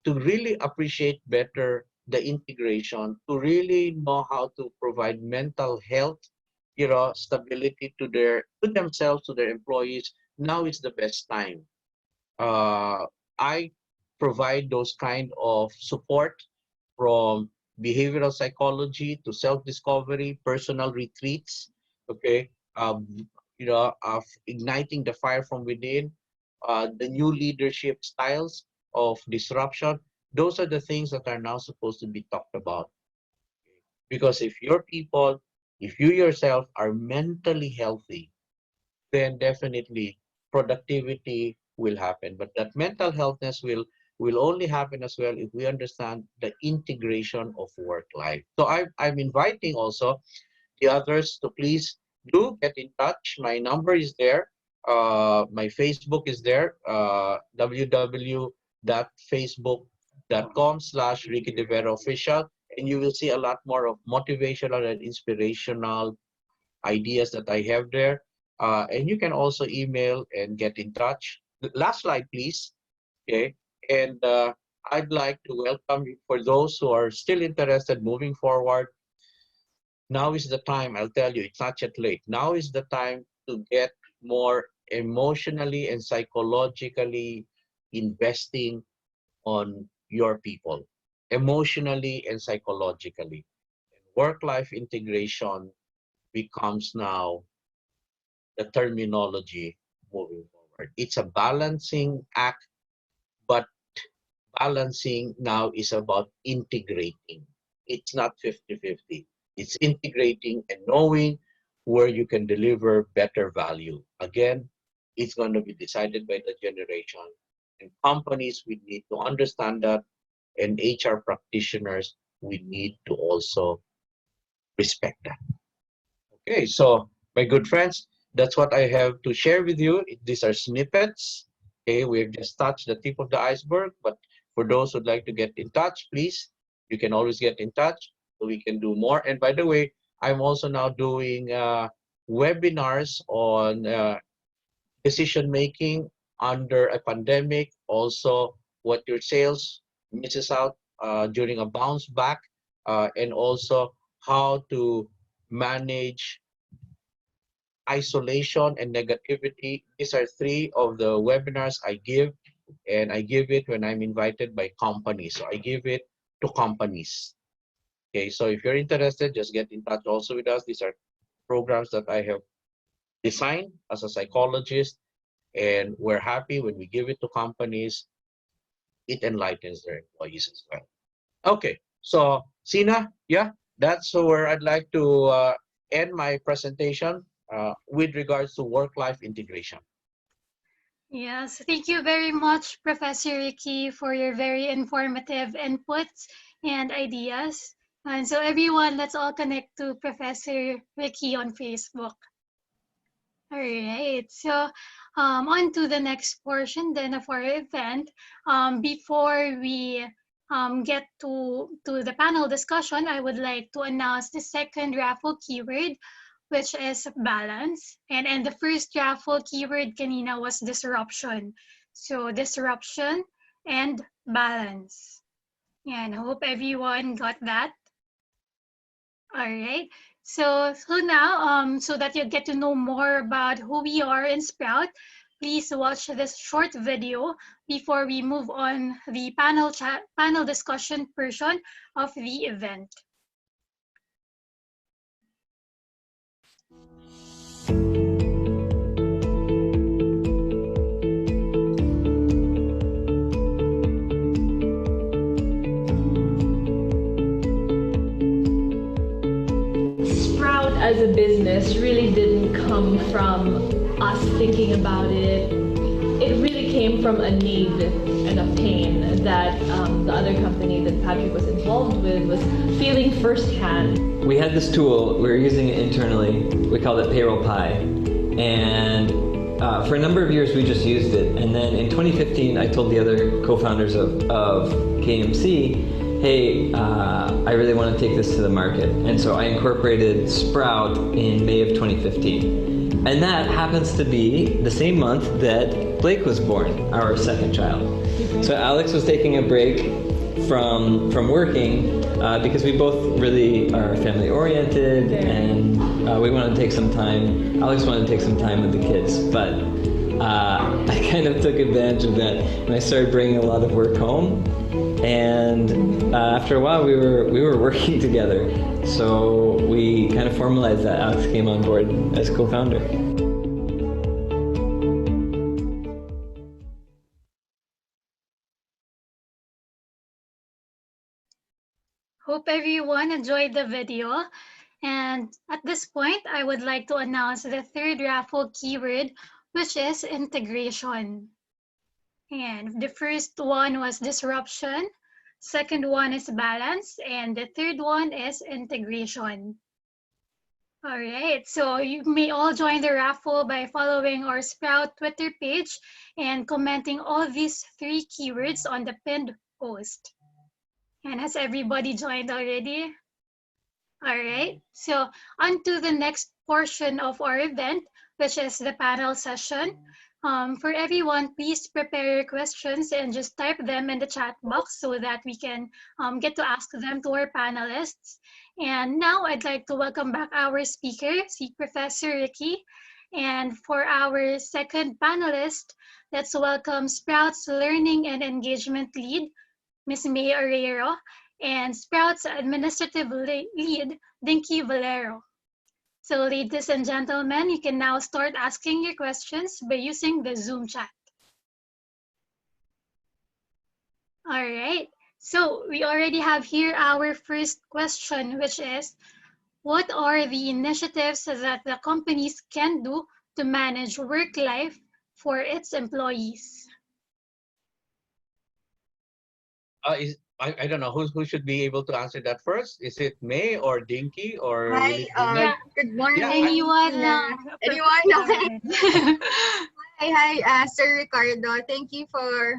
to really appreciate better the integration, to really know how to provide mental health, stability to themselves, to their employees, now is the best time. I provide those kind of support from behavioral psychology to self-discovery, personal retreats, okay, of igniting the fire from within, the new leadership styles of disruption. Those are the things that are now supposed to be talked about. Because if your people, if you yourself are mentally healthy, then definitely productivity will happen. But that mental healthness will only happen as well if we understand the integration of work life. So I'm inviting also the others to please do get in touch. My number is there. My Facebook is there. www.facebook.com/Ricky de Vera official, and you will see a lot more of motivational and inspirational ideas that I have there. And you can also email and get in touch. Last slide, please. Okay. And I'd like to welcome you for those who are still interested moving forward. Now is the time, I'll tell you, it's not yet late. Now is the time to get more emotionally and psychologically investing on your people, emotionally and psychologically. Work-life integration becomes now the terminology moving forward. It's a balancing act, but balancing now is about integrating. It's not 50-50. It's integrating and knowing where you can deliver better value. Again, it's going to be decided by the generation. And companies, we need to understand that. And HR practitioners, we need to also respect that. Okay, so my good friends, that's what I have to share with you. These are snippets. Okay, we've just touched the tip of the iceberg, but for those who'd like to get in touch, please, you can always get in touch so we can do more. And by the way, I'm also now doing webinars on decision making under a pandemic, also what your sales misses out during a bounce back, and also how to manage isolation and negativity. These are three of the webinars I give, and I give it when I'm invited by companies. So I give it to companies. Okay, so if you're interested, just get in touch also with us. These are programs that I have designed as a psychologist, And we're happy when we give it to companies, it enlightens their employees as well. Okay, so Sina, yeah, that's where I'd like to end my presentation with regards to work-life integration. Yes, thank you very much, Professor Ricky, for your very informative inputs and ideas. And so, everyone, let's all connect to Professor Ricky on Facebook. All right, so on to the next portion then of our event. Before we get to the panel discussion, I would like to announce the second raffle keyword, which is balance. And the first raffle keyword kanina was disruption. So disruption and balance. And I hope everyone got that. All right. So now, so that you get to know more about who we are in Sprout, please watch this short video before we move on the panel discussion portion of the event. Sprout as a business really didn't come from us thinking about it. It really came from a need and a pain that the other company that Patrick was involved with was feeling firsthand. We had this tool, we were using it internally, we called it Payroll Pie. And for a number of years we just used it. And then in 2015 I told the other co-founders of KMC, hey, I really want to take this to the market. And so I incorporated Sprout in May of 2015. And that happens to be the same month that Blake was born, our second child. So Alex was taking a break from working because we both really are family oriented and we wanted to take some time. Alex wanted to take some time with the kids, but I kind of took advantage of that and I started bringing a lot of work home. And after a while, we were working together. So we kind of formalized that. Alex came on board as co-founder. Hope everyone enjoyed the video. And at this point, I would like to announce the third raffle keyword, which is integration. And the first one was disruption, second one is balance, and the third one is integration. All right, so you may all join the raffle by following our Sprout Twitter page and commenting all these three keywords on the pinned post. And has everybody joined already? All right, so on to the next portion of our event, which is the panel session. For everyone, please prepare your questions and just type them in the chat box so that we can get to ask them to our panelists. And now I'd like to welcome back our speaker, Professor Ricky. And for our second panelist, let's welcome Sprout's Learning and Engagement Lead, Ms. May Arrero, and Sprout's Administrative Lead, Dinky Valero. So ladies and gentlemen, you can now start asking your questions by using the Zoom chat. All right, so we already have here our first question, which is, what are the initiatives that the companies can do to manage work life for its employees? I don't know who should be able to answer that first. Is it May or Dinky or will Hi, it be May? Yeah. good morning. Anyone? Anyone? Okay. Hi, Sir Ricardo. Thank you for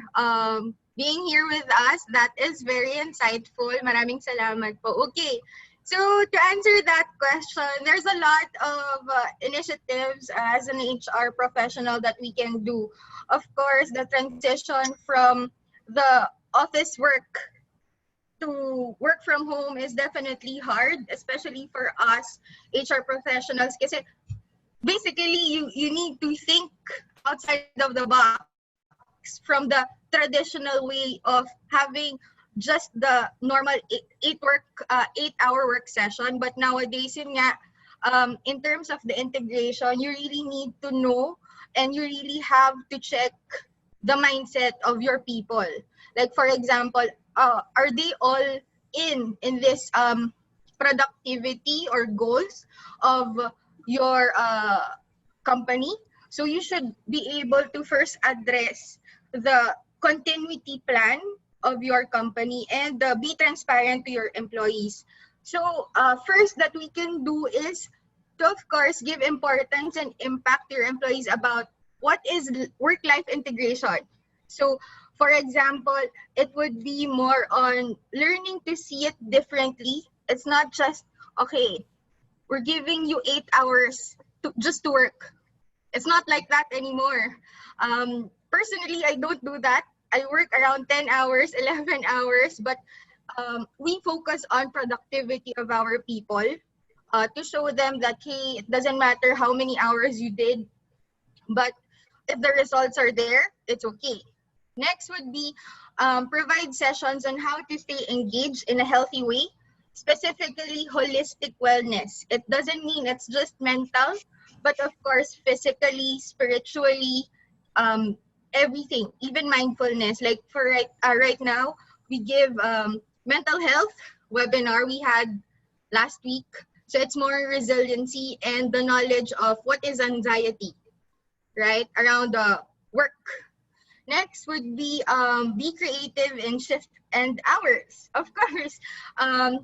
being here with us. That is very insightful. Maraming salamat po. Okay, so to answer that question, there's a lot of initiatives as an HR professional that we can do. Of course, the transition from the office work to work from home is definitely hard, especially for us HR professionals. Because basically, you need to think outside of the box from the traditional way of having just the normal 8-hour work session. But nowadays, in terms of the integration, you really need to know and you really have to check the mindset of your people. Like for example, are they all in this productivity or goals of your company? So you should be able to first address the continuity plan of your company and be transparent to your employees. So first that we can do is to of course give importance and impact to your employees about what is work-life integration. So for example, it would be more on learning to see it differently. It's not just, okay, we're giving you 8 hours just to work. It's not like that anymore. Personally, I don't do that. I work around 10 hours, 11 hours, but we focus on productivity of our people to show them that, hey, it doesn't matter how many hours you did, but if the results are there, it's okay. Next would be provide sessions on how to stay engaged in a healthy way, specifically holistic wellness. It doesn't mean it's just mental, but of course, physically, spiritually, everything, even mindfulness. Like for right now, we give mental health webinar we had last week. So it's more resiliency and the knowledge of what is anxiety, right, around work. Next would be creative in shift and hours. Of course,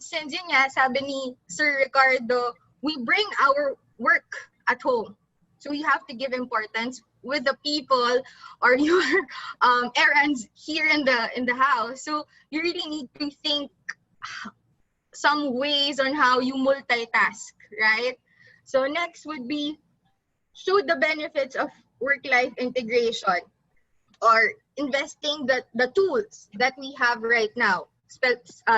since yun nga, sabi ni Sir Ricardo, we bring our work at home. So you have to give importance with the people or your errands here in the house. So you really need to think some ways on how you multitask, right? So next would be show the benefits of work-life integration or investing the tools that we have right now,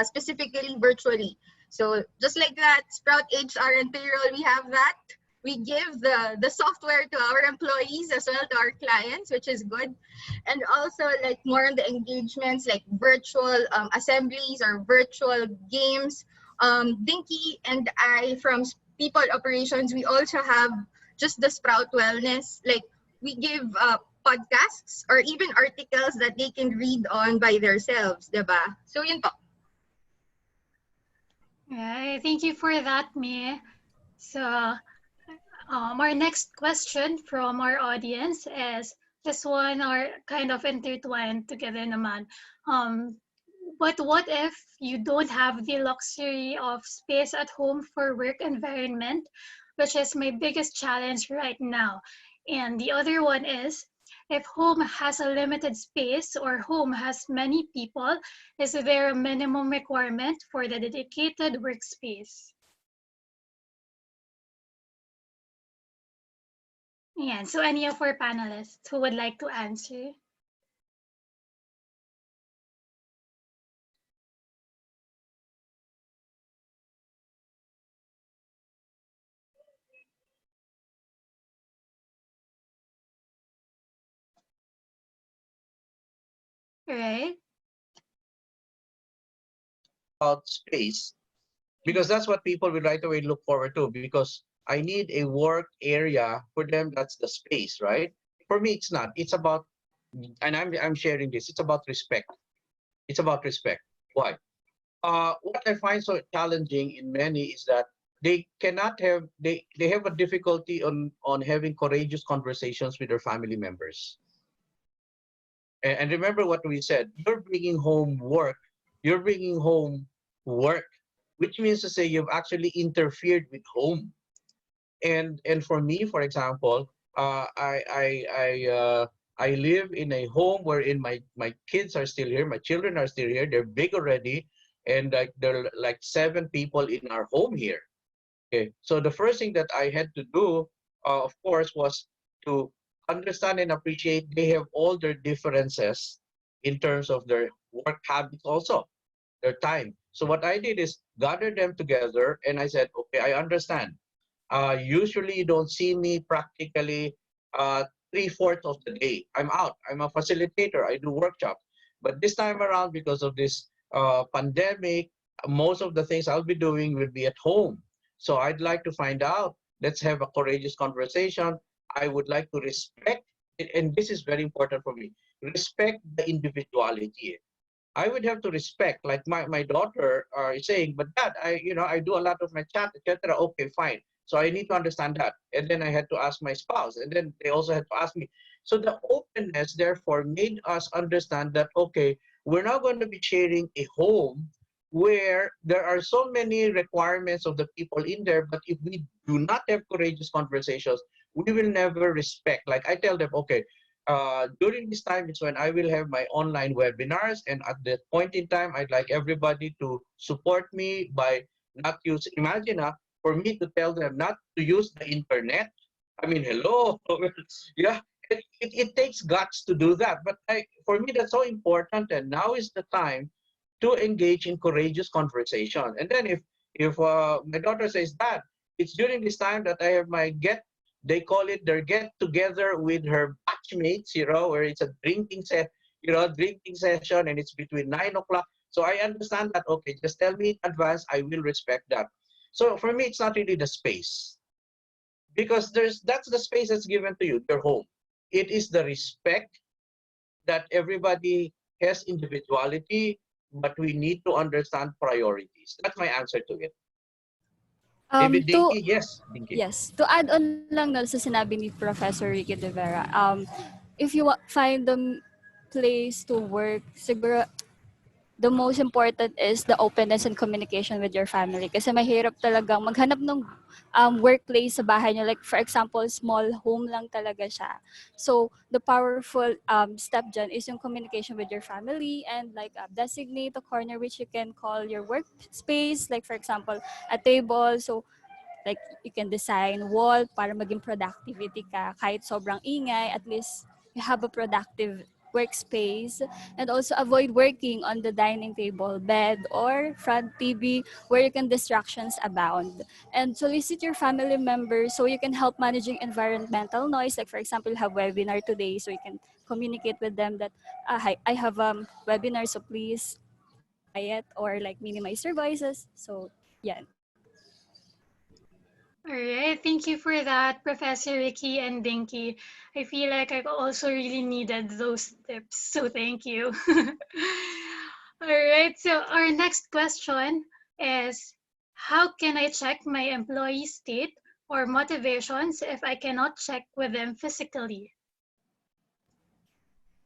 specifically virtually. So just like that, Sprout HR and Payroll, we have that. We give the software to our employees as well to our clients, which is good. And also like more on the engagements like virtual assemblies or virtual games. Dinky and I from People Operations, we also have just the Sprout Wellness. Like we give podcasts or even articles that they can read on by themselves, diba? So yun po. Right. Thank you for that, Mie. So, our next question from our audience is this one are kind of intertwined together naman. But what if you don't have the luxury of space at home for work environment, which is my biggest challenge right now? And the other one is, if home has a limited space or home has many people, is there a minimum requirement for the dedicated workspace? Yeah, so any of our panelists who would like to answer? Right? About space, because that's what people will right away look forward to, because I need a work area. For them, that's the space, right? For me, it's not. It's about, and I'm sharing this, it's about respect. It's about respect. Why? What I find so challenging in many is that they cannot have, they have a difficulty on having courageous conversations with their family members. And remember what we said, you're bringing home work, you're bringing home work, which means to say you've actually interfered with home. And for me, for example, I live in a home wherein my kids are still here, my children are still here, they're big already, and like there are like 7 people in our home here. Okay, so the first thing that I had to do, of course, was to understand and appreciate they have all their differences in terms of their work habits, also their time. So what I did is gather them together, and I said, okay, I understand. Usually you don't see me practically 3/4 of the day. I'm out. I'm a facilitator. I do workshops. But this time around, because of this pandemic, most of the things I'll be doing will be at home. So I'd like to find out. Let's have a courageous conversation. I would like to respect, and this is very important for me, respect the individuality. I would have to respect, like my daughter is saying, but dad, I do a lot of my chat, etc. Okay, fine. So I need to understand that. And then I had to ask my spouse, and then they also had to ask me. So the openness, therefore, made us understand that, okay, we're now going to be sharing a home where there are so many requirements of the people in there, but if we do not have courageous conversations, we will never respect. Like I tell them, okay, during this time is when I will have my online webinars, and at that point in time, I'd like everybody to support me by not use. Imagine, for me to tell them not to use the internet. I mean, hello, yeah. It takes guts to do that, but for me that's so important, and now is the time to engage in courageous conversation. And then if my daughter says, Dad, it's during this time that I have my they call it their get together with her batchmates, where it's a drinking session, and it's between 9 o'clock. So I understand that, okay, just tell me in advance, I will respect that. So for me, it's not really the space, because that's the space that's given to you, your home. It is the respect that everybody has individuality, but we need to understand priorities. That's my answer to it. Maybe To Dinky? Yes, Dinky. yes, to add on lang no, sa sinabi ni Professor Ricky de Vera, if you find the place to work, siguro the most important is the openness and communication with your family. Kasi mahirap talagang maghanap ng workplace sa bahay nyo. Like, for example, small home lang talaga siya. So, the powerful step dyan is yung communication with your family, and like designate a corner which you can call your workspace. Like, for example, a table. So, like, you can design wall para maging productivity ka. Kahit sobrang ingay, at least you have a productive workspace. And also avoid working on the dining table, bed, or front TV where you can distractions abound. And solicit your family members so you can help managing environmental noise. Like, for example, you have webinar today, so you can communicate with them that, hi, I have webinar, so please be quiet or like minimize your voices. So, yeah. All right, thank you for that, Professor Ricky and Dinky. I feel like I also really needed those tips, so thank you. All right, so our next question is, how can I check my employee state or motivations if I cannot check with them physically?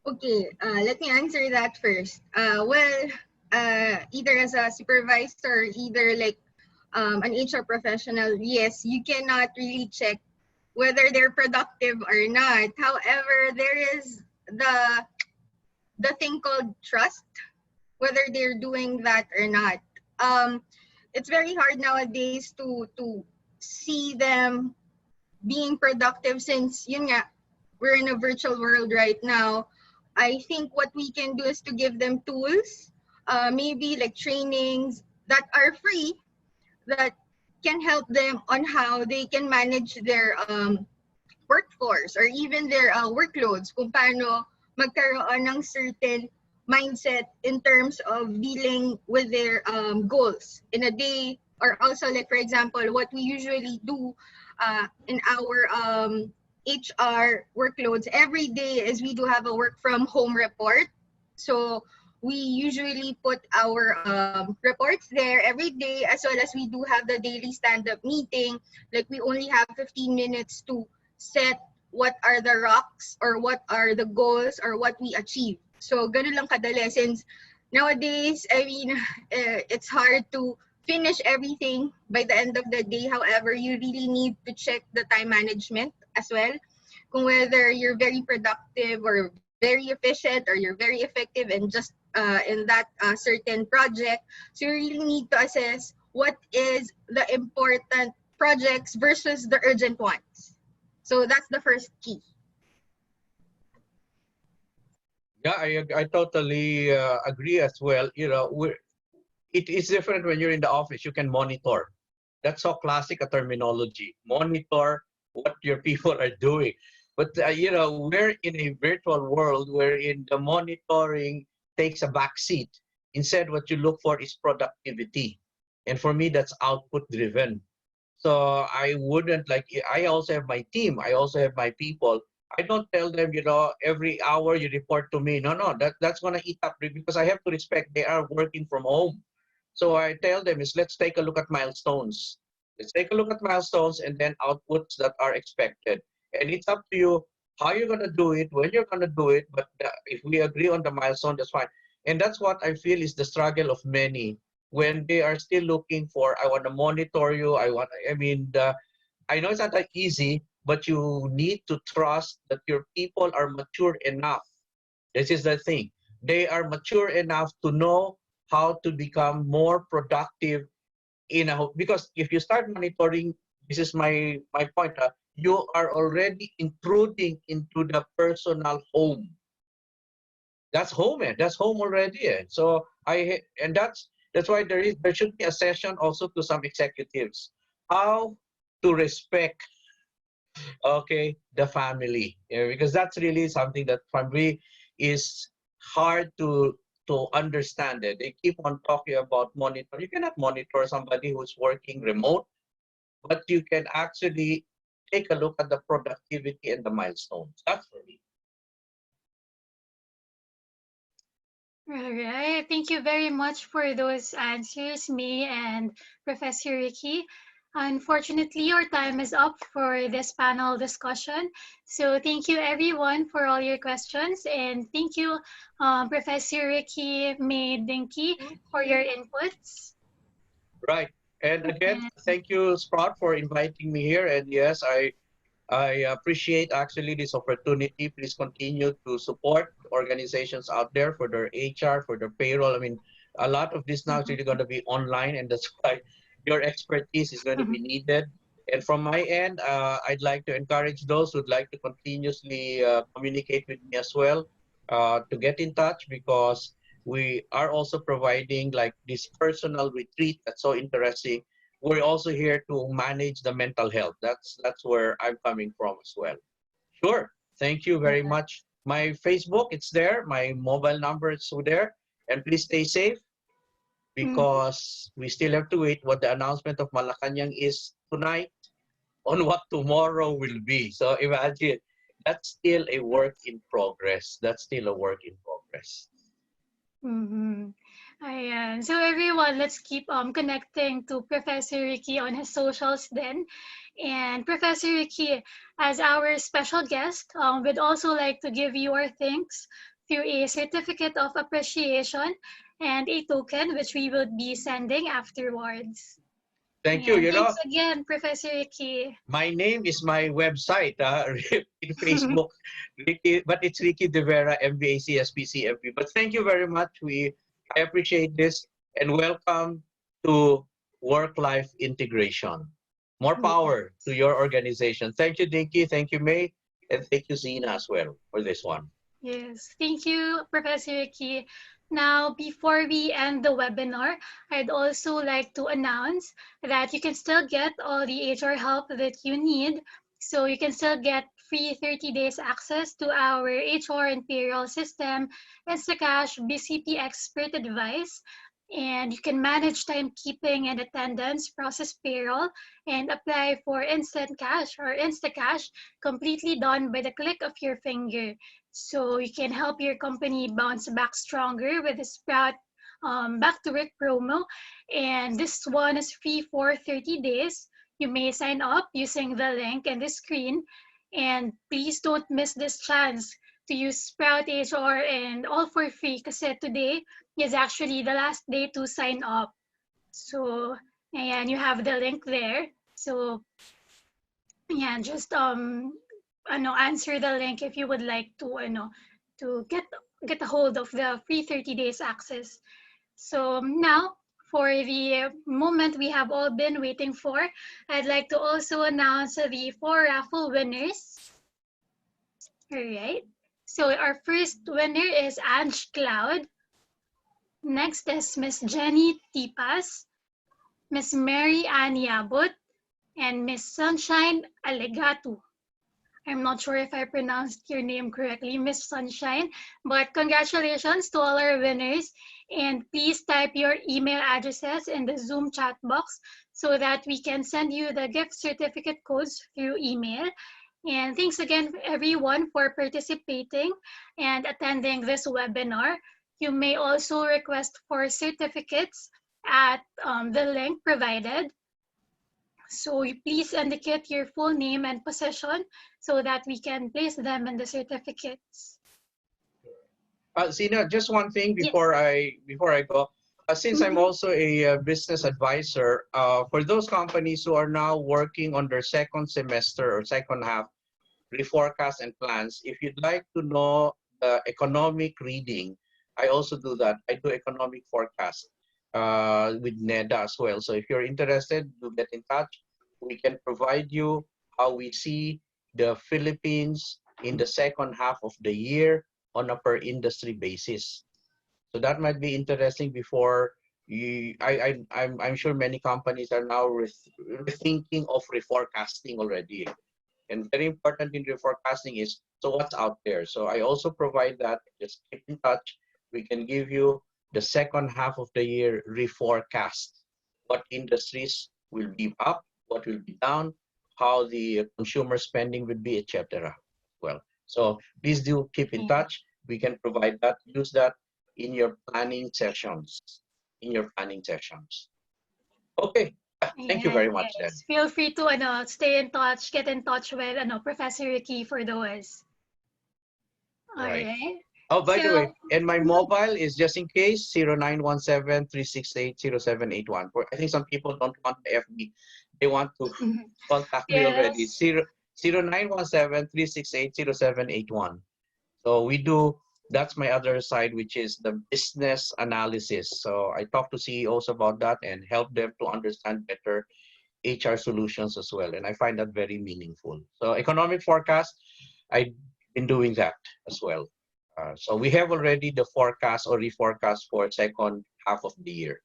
Okay, let me answer that first. Either as a supervisor, either like an HR professional, yes, you cannot really check whether they're productive or not. However, there is the thing called trust, whether they're doing that or not. It's very hard nowadays to see them being productive, since yun nga, we're in a virtual world right now. I think what we can do is to give them tools, maybe like trainings that are free, that can help them on how they can manage their workforce, or even their workloads, kung paano magkaroon ng certain mindset in terms of dealing with their goals in a day. Or also, like, for example, what we usually do in our HR workloads every day is we do have a work from home report. So we usually put our reports there every day, as well as we do have the daily stand-up meeting. Like, we only have 15 minutes to set what are the rocks, or what are the goals, or what we achieve. So ganun lang kadali, since nowadays, I mean, it's hard to finish everything by the end of the day. However, you really need to check the time management as well, kung whether you're very productive or very efficient, or you're very effective in just in that certain project. So you really need to assess what is the important projects versus the urgent ones. So that's the first key. Yeah, I totally agree as well. It is different when you're in the office. You can monitor. That's so classic a terminology. Monitor what your people are doing. But we're in a virtual world wherein the monitoring takes a back seat. Instead, what you look for is productivity. And for me, that's output driven. So I wouldn't like, I also have my team. I also have my people. I don't tell them, every hour you report to me. No, no, that's going to eat up because I have to respect they are working from home. So I tell them is let's take a look at milestones. Let's take a look at milestones and then outputs that are expected. And it's up to you how you're going to do it, when you're going to do it. But if we agree on the milestone, that's fine. And that's what I feel is the struggle of many when they are still looking for, I want to monitor you. I know it's not that easy, but you need to trust that your people are mature enough. This is the thing. They are mature enough to know how to become more productive because if you start monitoring, this is my point, you are already intruding into the personal home. That's home, that's home already. So that's why there should be a session also to some executives how to respect, okay, the family, because that's really something that family is hard to understand. It they keep on talking about monitor. You cannot monitor somebody who's working remote, but you can actually take a look at the productivity and the milestones. That's for me. All right. Thank you very much for those answers, May and Professor Ricky. Unfortunately, our time is up for this panel discussion. So thank you everyone for all your questions. And thank you, Professor Ricky, May, Dinky, Thank for your you. inputs. Right. And again, And thank you, Sprout, for inviting me here. And yes, I appreciate actually this opportunity. Please continue to support organizations out there for their HR, for their payroll. I mean, a lot of this now is really going to be online, and that's why your expertise is going to be needed. And from my end, I'd like to encourage those who'd like to continuously communicate with me as well to get in touch because we are also providing like this personal retreat that's so interesting. We're also here to manage the mental health. That's where I'm coming from as well. Sure. Thank you very much. My Facebook, it's there. My mobile number is there. And please stay safe because we still have to wait what the announcement of Malacanang is tonight on what tomorrow will be. So imagine, that's still a work in progress. That's still a work in progress. Ayan. So everyone, let's keep connecting to Professor Ricky on his socials then. And Professor Ricky, as our special guest, we'd also like to give you our thanks through a certificate of appreciation and a token which we will be sending afterwards. Thank you. And thanks again, Professor Ricky. My name is my website in Facebook, Ricky, but it's Ricky de Vera, MBAC, SPCMP. But thank you very much. I appreciate this and welcome to work-life integration. More power to your organization. Thank you, Dinky. Thank you, May. And thank you, Zina, as well, for this one. Yes, thank you, Professor Ricky. Now, before we end the webinar, I'd also like to announce that you can still get all the HR help that you need. So you can still get free 30 days access to our HR and payroll system, Instacash, BCP expert advice, and you can manage timekeeping and attendance, process payroll, and apply for instant cash or Instacash completely done by the click of your finger. So you can help your company bounce back stronger with the Sprout Back to Work promo. And this one is free for 30 days. You may sign up using the link in the screen. And please don't miss this chance to use Sprout HR and all for free kasi today is actually the last day to sign up. So, and you have the link there. So, yeah, just answer the link if you would like to get a hold of the free 30 days access. So now for the moment we have all been waiting for, I'd like to also announce the 4 raffle winners. All right. So our first winner is Ange Cloud. Next is Miss Jenny Tipas, Miss Mary Ann Yabut, and Miss Sunshine Alegatu. I'm not sure if I pronounced your name correctly, Miss Sunshine, but congratulations to all our winners. And please type your email addresses in the Zoom chat box so that we can send you the gift certificate codes through email. And thanks again, everyone, for participating and attending this webinar. You may also request for certificates at the link provided. So please indicate your full name and position so that we can place them in the certificates. Zina, just one thing Yes. before I go. Since I'm also a business advisor, for those companies who are now working on their second semester or second half reforecast and plans, if you'd like to know the economic reading, I also do that. I do economic forecast with NEDA as well. So if you're interested, do get in touch. We can provide you how we see the Philippines in the second half of the year on a per industry basis. So that might be interesting before you, I'm sure many companies are now rethinking of reforecasting already. And very important in reforecasting is, so what's out there? So I also provide that. Just keep in touch. We can give you the second half of the year reforecast. What industries will be up, what will be down, how the consumer spending will be, etc. Well, so please do keep in touch. We can provide that. Use that in your planning sessions. Okay. Thank you very much, then. Feel free to stay in touch, get in touch with Professor Ricky for those. All right. Oh, by the way, and my mobile is just in case 0917-368-0781. I think some people don't want the FB. They want to contact me already. 0917-368-0781. So we do, that's my other side, which is the business analysis. So I talk to CEOs about that and help them to understand better HR solutions as well. And I find that very meaningful. So economic forecast, I've been doing that as well. So we have already the forecast or reforecast for second half of the year.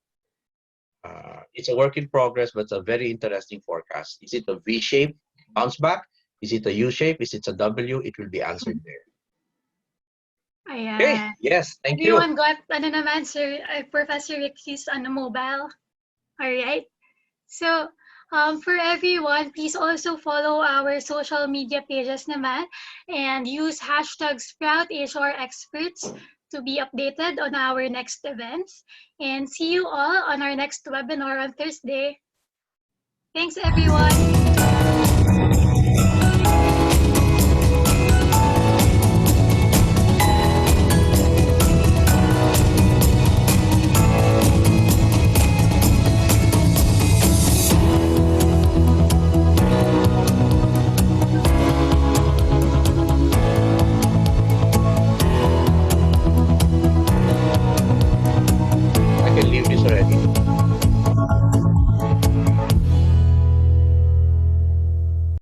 It's a work in progress, but it's a very interesting forecast. Is it a V-shape bounce back? Is it a U-shape? Is it a W? It will be answered there. Okay. Yes, thank you. Everyone got naman, Sir Professor Ricky's on the mobile. All right. So for everyone, please also follow our social media pages naman and use hashtag SproutHRExperts to be updated on our next events. And see you all on our next webinar on Thursday. Thanks, everyone.